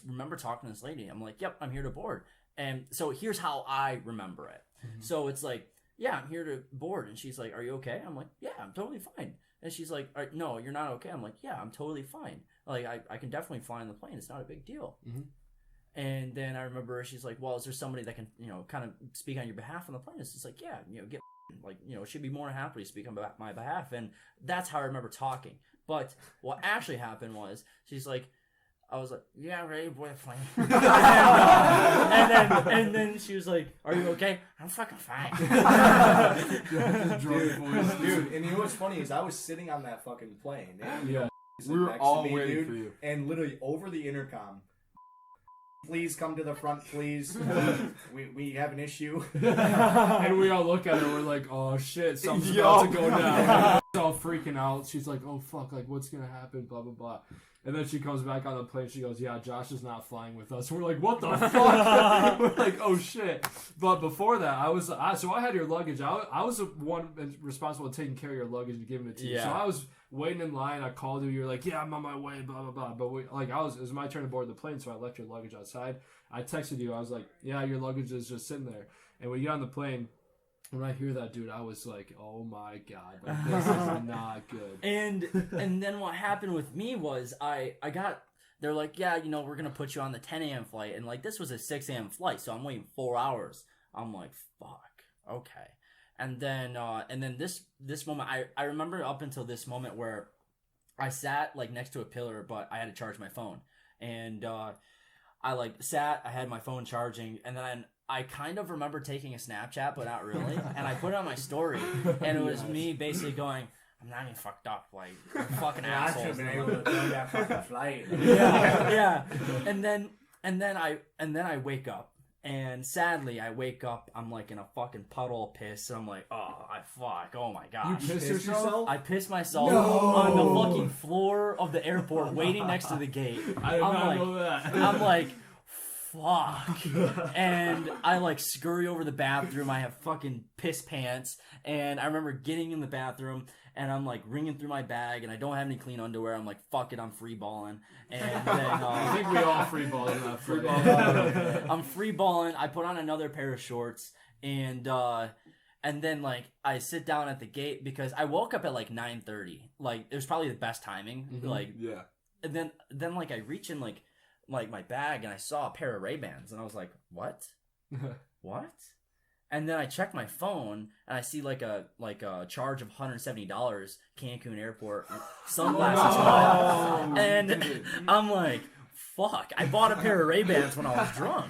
remember talking to this lady. I'm like, yep, I'm here to board. And so here's how I remember it. Mm-hmm. So it's like, yeah, I'm here to board. And she's like, are you okay? I'm like, yeah, I'm totally fine. And she's like, no, you're not okay. I'm like, yeah, I'm totally fine. Like, I can definitely fly on the plane. It's not a big deal. Mm-hmm. And then I remember she's like, well, is there somebody that can, you know, kind of speak on your behalf on the plane? It's just like, yeah, you know, get, like, you know, she'd be more than happy to speak on my behalf. And that's how I remember talking. But what actually happened was, she's like, I was like, yeah, ready, boy, plane. and then she was like, are you okay? I'm fucking fine. Dude, and you know what's funny is I was sitting on that fucking plane. And Yeah. We were next to all me, waiting dude, for you. And literally over the intercom, please come to the front, please. we have an issue. And we all look at her, we're like, oh shit, something's about to go down. She's all freaking out. She's like, oh fuck, like what's gonna happen, blah blah blah. And then she comes back on the plane, she goes, yeah, Josh is not flying with us. We're like, what the fuck? We're like, oh shit. But before that, so I had your luggage. I was the one responsible for taking care of your luggage and giving it to you. Yeah. So I was waiting in line. I called you. You were like, yeah, I'm on my way, blah blah blah. But it was my turn to board the plane, so I left your luggage outside. I texted you. I was like, yeah, your luggage is just sitting there. And when you get on the plane, when I hear that, dude, I was like, oh my god, like, this is not good. And then what happened with me was they're like, yeah, you know, we're gonna put you on the 10 a.m. flight, and like this was a 6 a.m. flight, so I'm waiting 4 hours. I'm like, fuck, okay. And then this moment, I remember up until this moment where I sat like next to a pillar, but I had to charge my phone, and I like sat, I had my phone charging, and then I kind of remember taking a Snapchat, but not really. And I put it on my story, and it was me basically going, I'm not even fucked up, like, fucking assholes. that fucking flight. Yeah. And then I wake up, and sadly I wake up, I'm like in a fucking puddle of piss, and I'm like, oh my gosh. You pissed yourself? I pissed myself on the fucking floor of the airport, waiting next to the gate. I did not know that. I'm like, fuck. And I like scurry over the bathroom. I have fucking piss pants, and I remember getting in the bathroom, and I'm like ringing through my bag, and I don't have any clean underwear. I'm like, fuck it, I'm free balling. And then I think we all free ball in that free ball. I'm free balling. I put on another pair of shorts, and then like I sit down at the gate because I woke up at like 9:30. Like it was probably the best timing. Mm-hmm. Like yeah. And then like I reach in like my bag, and I saw a pair of Ray-Bans, and I was like, what? What? And then I checked my phone, and I see like a charge of $170, Cancun airport, sunglasses on, and I'm like, fuck. I bought a pair of Ray-Bans when I was drunk.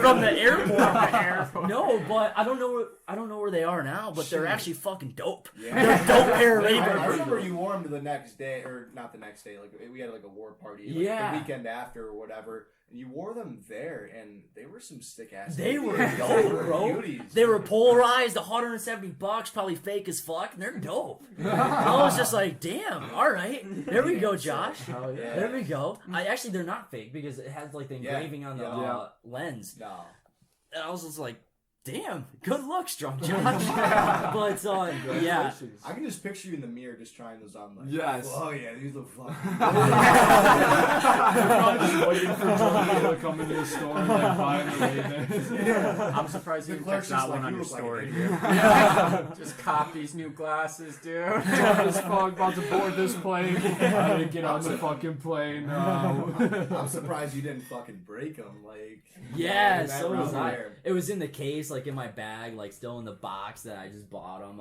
From the airport. No, but I don't know where they are now, but they're actually fucking dope. Yeah. They're a dope pair of Ray-Bans. I remember you wore them to the next day, or not the next day, like we had like a war party the weekend after or whatever. And you wore them there, and they were some sick ass. They were dope, bro. Beauties. They were polarized, $170, probably fake as fuck, and they're dope. I was just like, damn, all right. There we go, Josh. Oh, yeah. There we go. They're not fake because it has like the engraving on the lens. No. And I was just like, damn, good looks, drunk Josh. But yeah, I can just picture you in the mirror just trying those on. Like, yes. Oh yeah, these look fun. I'm just waiting for Johnny to come into the store and like buy the Ray-Bans. I'm surprised you didn't catch that one on your story. Just cop these new glasses, dude. Drunk as fuck, about to board this plane. I didn't get on the fucking plane. I'm surprised you didn't fucking break them. Like, yeah, so was I. It was in the case, like in my bag, like still in the box that I just bought them.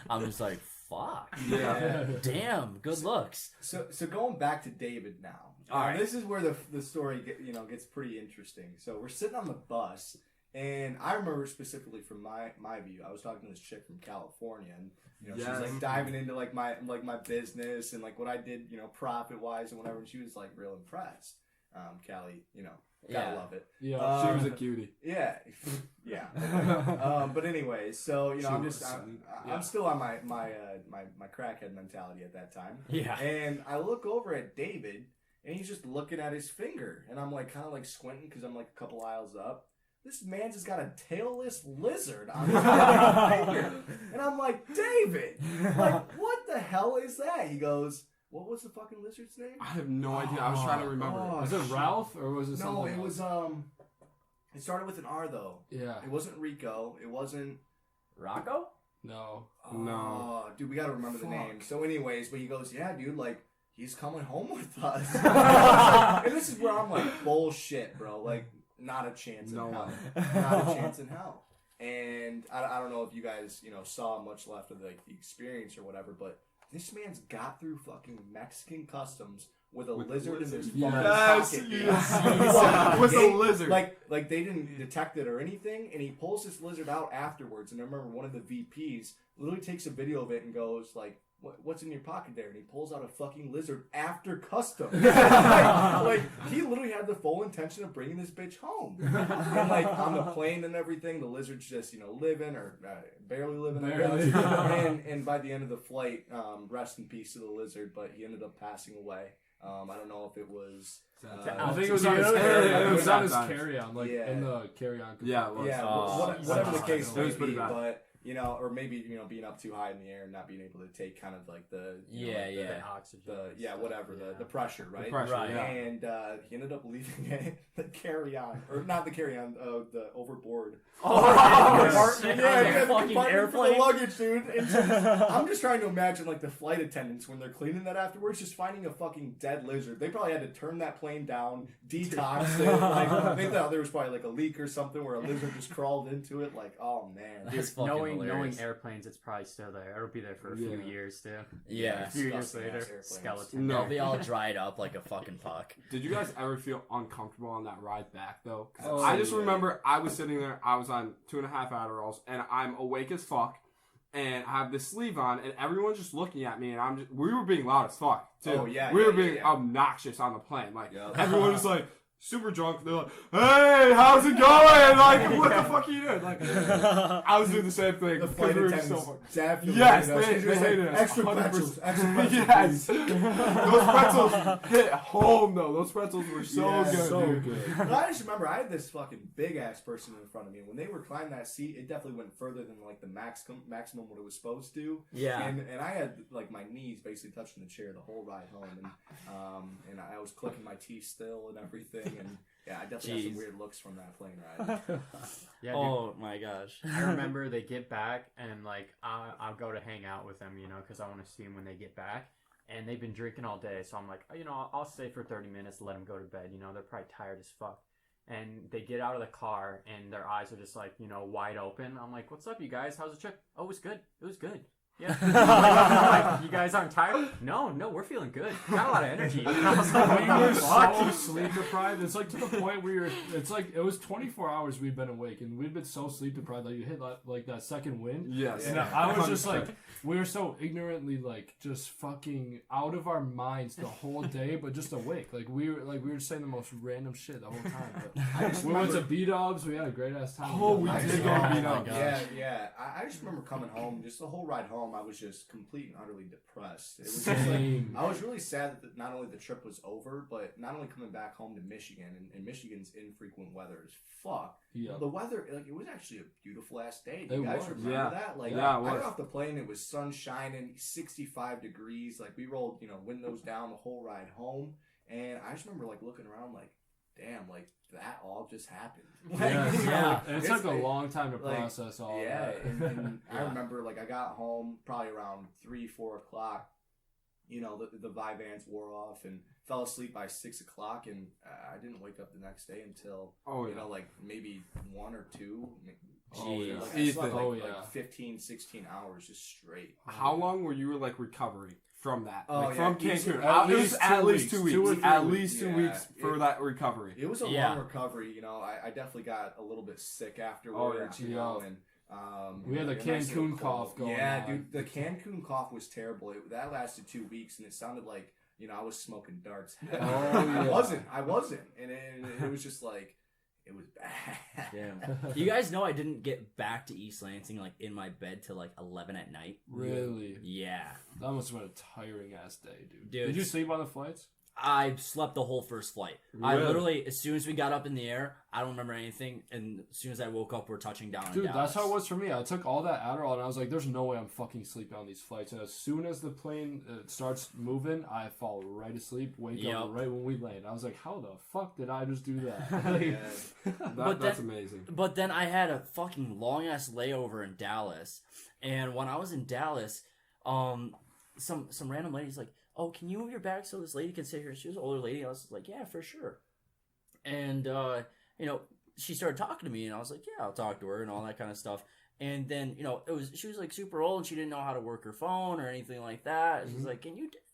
I'm just like, fuck. Yeah. Damn, good looks. So going back to David now. All right. This is where the story gets pretty interesting. So we're sitting on the bus, and I remember specifically from my view, I was talking to this chick from California, and she's like diving into like my business and like what I did, profit wise and whatever, and she was like real impressed. Callie, gotta love it. Yeah, she was a cutie. Yeah, yeah. But anyway, so I'm still on my crackhead mentality at that time. Yeah. And I look over at David, and he's just looking at his finger, and I'm like kind of like squinting because I'm like a couple aisles up. This man's just got a tailless lizard on his finger, and I'm like, David, like what the hell is that? He goes, what was the fucking lizard's name? I have no idea. I was trying to remember. Was it Ralph or was it something? No, it was it started with an R though. Yeah. It wasn't Rico. It wasn't Rocco? No. No. Dude, we gotta remember the name. So anyways, but he goes, yeah, dude, like he's coming home with us. And this is where I'm like, bullshit, bro. Like, not a chance in hell. Not a chance in hell. And I don't know if you guys, saw much left of the experience or whatever, but this man's got through fucking Mexican customs with a lizard in his fucking pocket. Yes. With a lizard. Like they didn't detect it or anything, and he pulls this lizard out afterwards. And I remember one of the VPs literally takes a video of it and goes like, what's in your pocket there? And he pulls out a fucking lizard after customs. like he literally had the full intention of bringing this bitch home. And like on the plane and everything, the lizard's just living or barely living. Barely. And by the end of the flight, rest in peace to the lizard. But he ended up passing away. I don't know if it was. I think it was on his carry-on. It was on his carry-on, like in the carry-on. Yeah, it was. Whatever the case may be, bad. but. Or maybe being up too high in the air and not being able to take kind of like the oxygen, the pressure, right? The pressure, right. Yeah. And he ended up leaving the carry-on, or not the carry-on, the overboard. Compartment, the fucking compartment airplane. for the luggage, dude. And so I'm just trying to imagine like the flight attendants when they're cleaning that afterwards, just finding a fucking dead lizard. They probably had to turn that plane down, detox it. Like, they thought there was probably like a leak or something where a lizard just crawled into it. Like, oh man, That's fucking knowing airplanes, it's probably still there. It'll be there for a few years too. Yeah. A few years Disgusting later, ass airplanes. skeleton. They'll be all dried up like a fucking puck. Did you guys ever feel uncomfortable on that ride back though? 'Cause Oh, I just yeah. remember I was sitting there. I was on 2.5 Adderalls, and I'm awake as fuck. And I have this sleeve on, and everyone's just looking at me, and we were being loud as fuck too. Oh, yeah, we yeah, were being yeah. obnoxious on the plane. Like Yeah. everyone was like super drunk. They're like, "Hey, how's it going?" Like, what the fuck are you doing? Like, I was doing the same thing. The 'cause flight we were attendants so definitely Yes, hated us. they She was hated like, us. extra 100%. pretzels, extra pretzels. Yes, please. those pretzels hit home though. Those pretzels were so Yeah, good. so dude. good. But I just remember I had this fucking big ass person in front of me. When they were climbing that seat, it definitely went further than like the maximum what it was supposed to. Yeah. And I had like my knees basically touching the chair the whole ride home, and I was clicking my teeth still and everything, and yeah, I definitely had some weird looks from that plane ride. Yeah, dude. Oh my gosh. I remember they get back and like I'll go to hang out with them, because I want to see them when they get back. And they've been drinking all day, so I'm like, I'll stay for 30 minutes, let them go to bed. They're probably tired as fuck. And they get out of the car and their eyes are just like, wide open. I'm like, what's up, you guys? How's the trip? Oh, it was good. It was good. Yeah. Like, you guys aren't tired? No, we're feeling good. Got a lot of energy. And I was like, We were so sleep deprived. It's like to the point where it's like it was 24 hours we'd been awake, and we'd been so sleep deprived that you hit like that second wind. Yes. And I was just like, we were so ignorantly like just fucking out of our minds the whole day, but just awake. Like we were saying the most random shit the whole time. But we went to B-Dubs. We had a great ass time. Oh, we did go to B-Dubs. Yeah. I just remember coming home, just the whole ride home. I was just completely and utterly depressed. It was just like, I was really sad that not only the trip was over, but not only coming back home to Michigan, and Michigan's infrequent weather is fuck. Yeah. The weather, like, it was actually a beautiful ass day. Do you guys remember that? Like, yeah, I got off the plane, it was sun shining, 65 degrees. Like, we rolled, windows down the whole ride home, and I just remember like looking around, like, damn, like that all just happened. Like, and it took a long time to process all that. And I remember like I got home probably around 3-4 o'clock. The Vyvanse wore off and fell asleep by 6 o'clock, and I didn't wake up the next day until like maybe 1 or 2. Jeez. Like, I slept like 15, 16 hours just straight. How long were you like recovering from that? From Cancun? At It was at least 2 weeks. At least 2 weeks for that recovery. It was a long recovery. I definitely got a little bit sick afterwards. And we had the Cancun cough going on. Yeah, dude, the Cancun cough was terrible. That lasted 2 weeks, and it sounded like I was smoking darts. I wasn't, and it was just like. It was bad. Damn. You guys know I didn't get back to East Lansing like in my bed till like 11 at night. Really? Yeah. That must have been a tiring ass day, dude. Dude, did you sleep on the flights? I slept the whole first flight. Really? I literally, as soon as we got up in the air, I don't remember anything. And as soon as I woke up, we're touching down. Dude, in Dallas. that's how it was for me. I took all that Adderall and I was like, "There's no way I'm fucking sleeping on these flights." And as soon as the plane starts moving, I fall right asleep. Wake up right when we land. I was like, "How the fuck did I just do that?" That's amazing. But then I had a fucking long ass layover in Dallas, and when I was in Dallas, some random lady's like, "Oh, can you move your bag so this lady can sit here?" She was an older lady. I was like, "Yeah, for sure." And she started talking to me, and I was like, "Yeah, I'll talk to her," and all that kind of stuff. And then she was like super old, and she didn't know how to work her phone or anything like that. And she's like,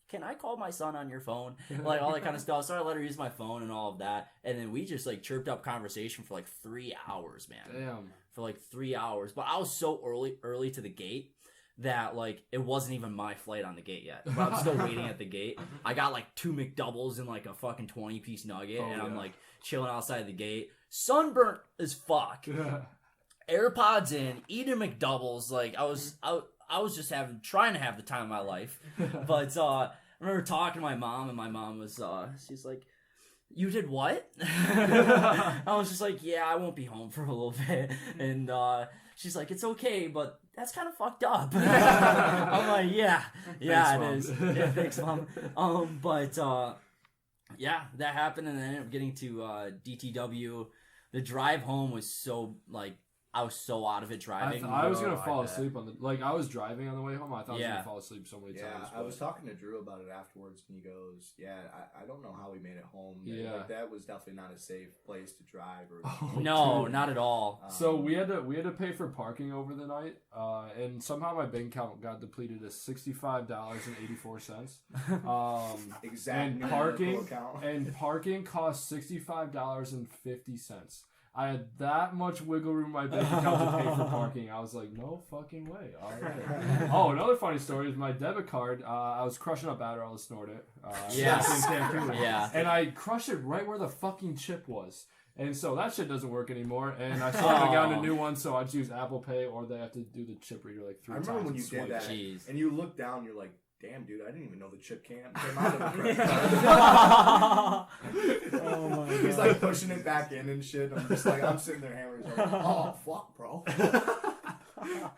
"Can I call my son on your phone?" Like all that kind of stuff. So I let her use my phone and all of that, and then we just like chirped up conversation for like 3 hours, man. Damn. For like 3 hours, but I was so early to the gate that like it wasn't even my flight on the gate yet. But I'm still waiting at the gate. I got like 2 McDoubles and like a fucking 20-piece nugget, and I'm like chilling outside the gate, sunburnt as fuck. AirPods in, eating McDoubles. Like I was just trying to have the time of my life. But I remember talking to my mom, and my mom was she's like, "You did what?" I was just like, "Yeah, I won't be home for a little bit." And she's like, "It's okay, but that's kind of fucked up." I'm like, yeah, thanks, it is. Yeah, thanks, Mom. Yeah, that happened, and I ended up getting to DTW. The drive home was so like. I was so out of it driving. I was gonna fall asleep on I was driving on the way home. I thought I was gonna fall asleep so many times. I was talking to Drew about it afterwards, and he goes, "Yeah, I don't know how we made it home. Yeah, like, that was definitely not a safe place to drive." No, not at all. So we had to pay for parking over the night, and somehow my bank account got depleted to $65.84. Exactly. And parking cost $65.50. I had that much wiggle room in my bank account to pay for parking. I was like, no fucking way. All right. Oh, another funny story is my debit card. I was crushing up Adderall to snort it. Yes. Yeah. And I crushed it right where the fucking chip was. And so that shit doesn't work anymore. And I still haven't gotten a new one, so I just use Apple Pay, or they have to do the chip reader like 3 times. I remember when you did that, Jeez. And you look down, you're like, "Damn, dude, I didn't even know the chip came out of the credit card." Oh my God. He's like pushing it back in and shit. I'm sitting there hammering. Like, "Oh fuck, bro."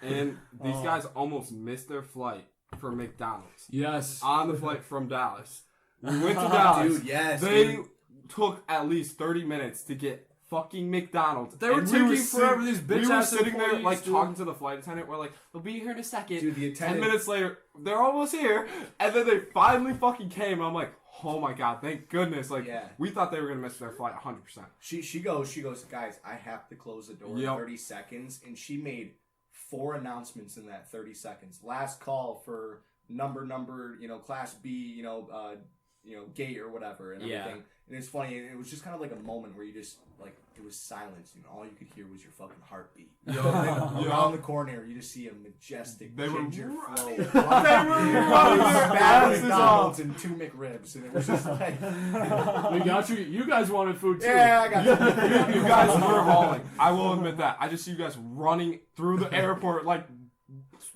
And these guys almost missed their flight for McDonald's. Yes. On the flight from Dallas. We went to Dallas. Dude, yes. They took at least 30 minutes to get fucking McDonald's. They were taking forever. These bitch We were ass sitting there like dude. talking to the flight attendant. We're like, "We'll be here in a second." Dude, the 10 attendant. minutes later, they're almost here. And then they finally fucking came. I'm like, "Oh my God, thank goodness." Like, we thought they were going to miss their flight 100%. She goes, "Guys, I have to close the door in 30 seconds." And she made 4 announcements in that 30 seconds. Last call for number, class B, gate or whatever and everything. And it's funny. It was just kind of like a moment where you just it was silence. All you could hear was your fucking heartbeat. Around the corner, you just see a majestic ginger flow. They were running their McDonald's and 2 McRibs, and it was just like we got you. You guys wanted food too. Yeah, I got you. You guys were hauling. I will admit that. I just see you guys running through the airport,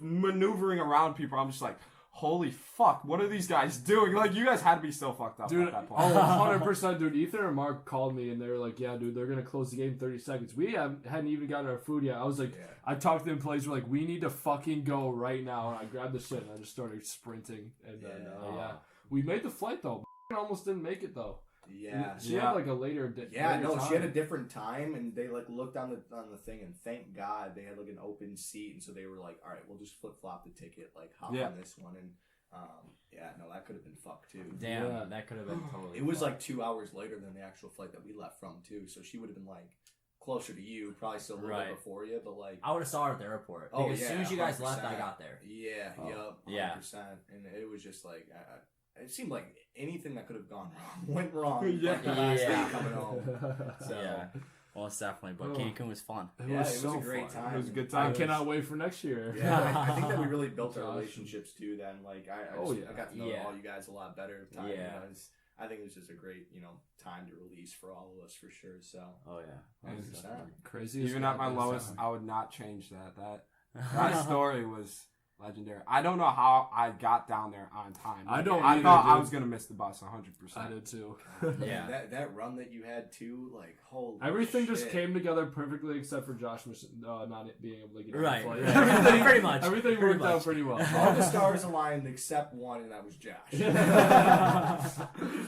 maneuvering around people. I'm just like, holy fuck, what are these guys doing? You guys had to be so fucked up dude, at that point. 100%, dude. Ethan and Mark called me, and they were like, yeah, dude, they're going to close the game in 30 seconds. We hadn't even gotten our food yet. I was like, I talked to the employees, we're like, we need to fucking go right now. And I grabbed the shit, and I just started sprinting. And then, we made the flight, though. Almost didn't make it, though. Yeah. She had a later she had a different time, and they looked on the thing, and thank God they had an open seat, and so they were like, all right, we'll just flip flop the ticket, hop on this one, and that could have been fucked too. Damn, that could have been totally. It was 2 hours later than the actual flight that we left from too, so she would have been closer to you, probably still a little bit before you, but I would have saw her at the airport. Because as soon as you guys left, I got there. Yeah, 100%, and it was just it seemed like anything that could have gone wrong went wrong. The last day coming home. So. Yeah. Well, it's definitely, but Cancun was fun. It was a great time. It was a good time. I cannot wait for next year. Yeah, I think that we really built our relationships too. Then, I got to know all you guys a lot better. I think it was just a great, time to release for all of us for sure. So. Oh yeah. Crazy. Even at my lowest, I would not change that. That story was legendary. I don't know how I got down there on time. I thought I was gonna miss the bus 100%. I did too. Yeah. That run that you had too, holy everything shit. just came together perfectly except for Josh not being able to get on right. the flight. Everything, pretty much. Everything worked out pretty well. All the stars aligned except one, and that was Josh.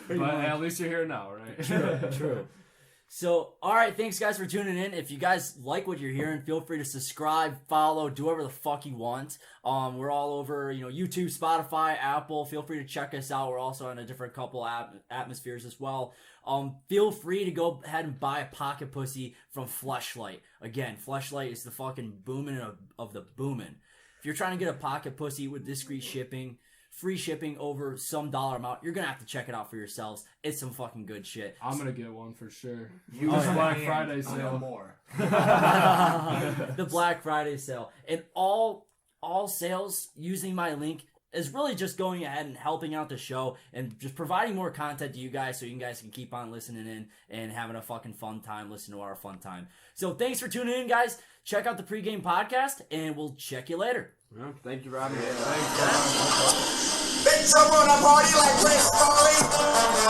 But at least you're here now, right? True. So, all right, thanks guys for tuning in. If you guys like what you're hearing, feel free to subscribe, follow, do whatever the fuck you want. We're all over, YouTube, Spotify, Apple. Feel free to check us out. We're also in a different couple atmospheres as well. Feel free to go ahead and buy a pocket pussy from Fleshlight. Again, Fleshlight is the fucking booming of the booming. If you're trying to get a pocket pussy with discreet shipping, free shipping over some dollar amount, you're gonna have to check it out for yourselves. It's some fucking good shit. I'm gonna get one for sure. Use Black Friday sale. More. The Black Friday sale. And all sales using my link is really just going ahead and helping out the show and just providing more content to you guys so you guys can keep on listening in and having a fucking fun time listening to our fun time. So thanks for tuning in, guys. Check out the Pregame podcast, and we'll check you later. Yeah, thank you for having me. Bitch, I wanna party like Chris Farley.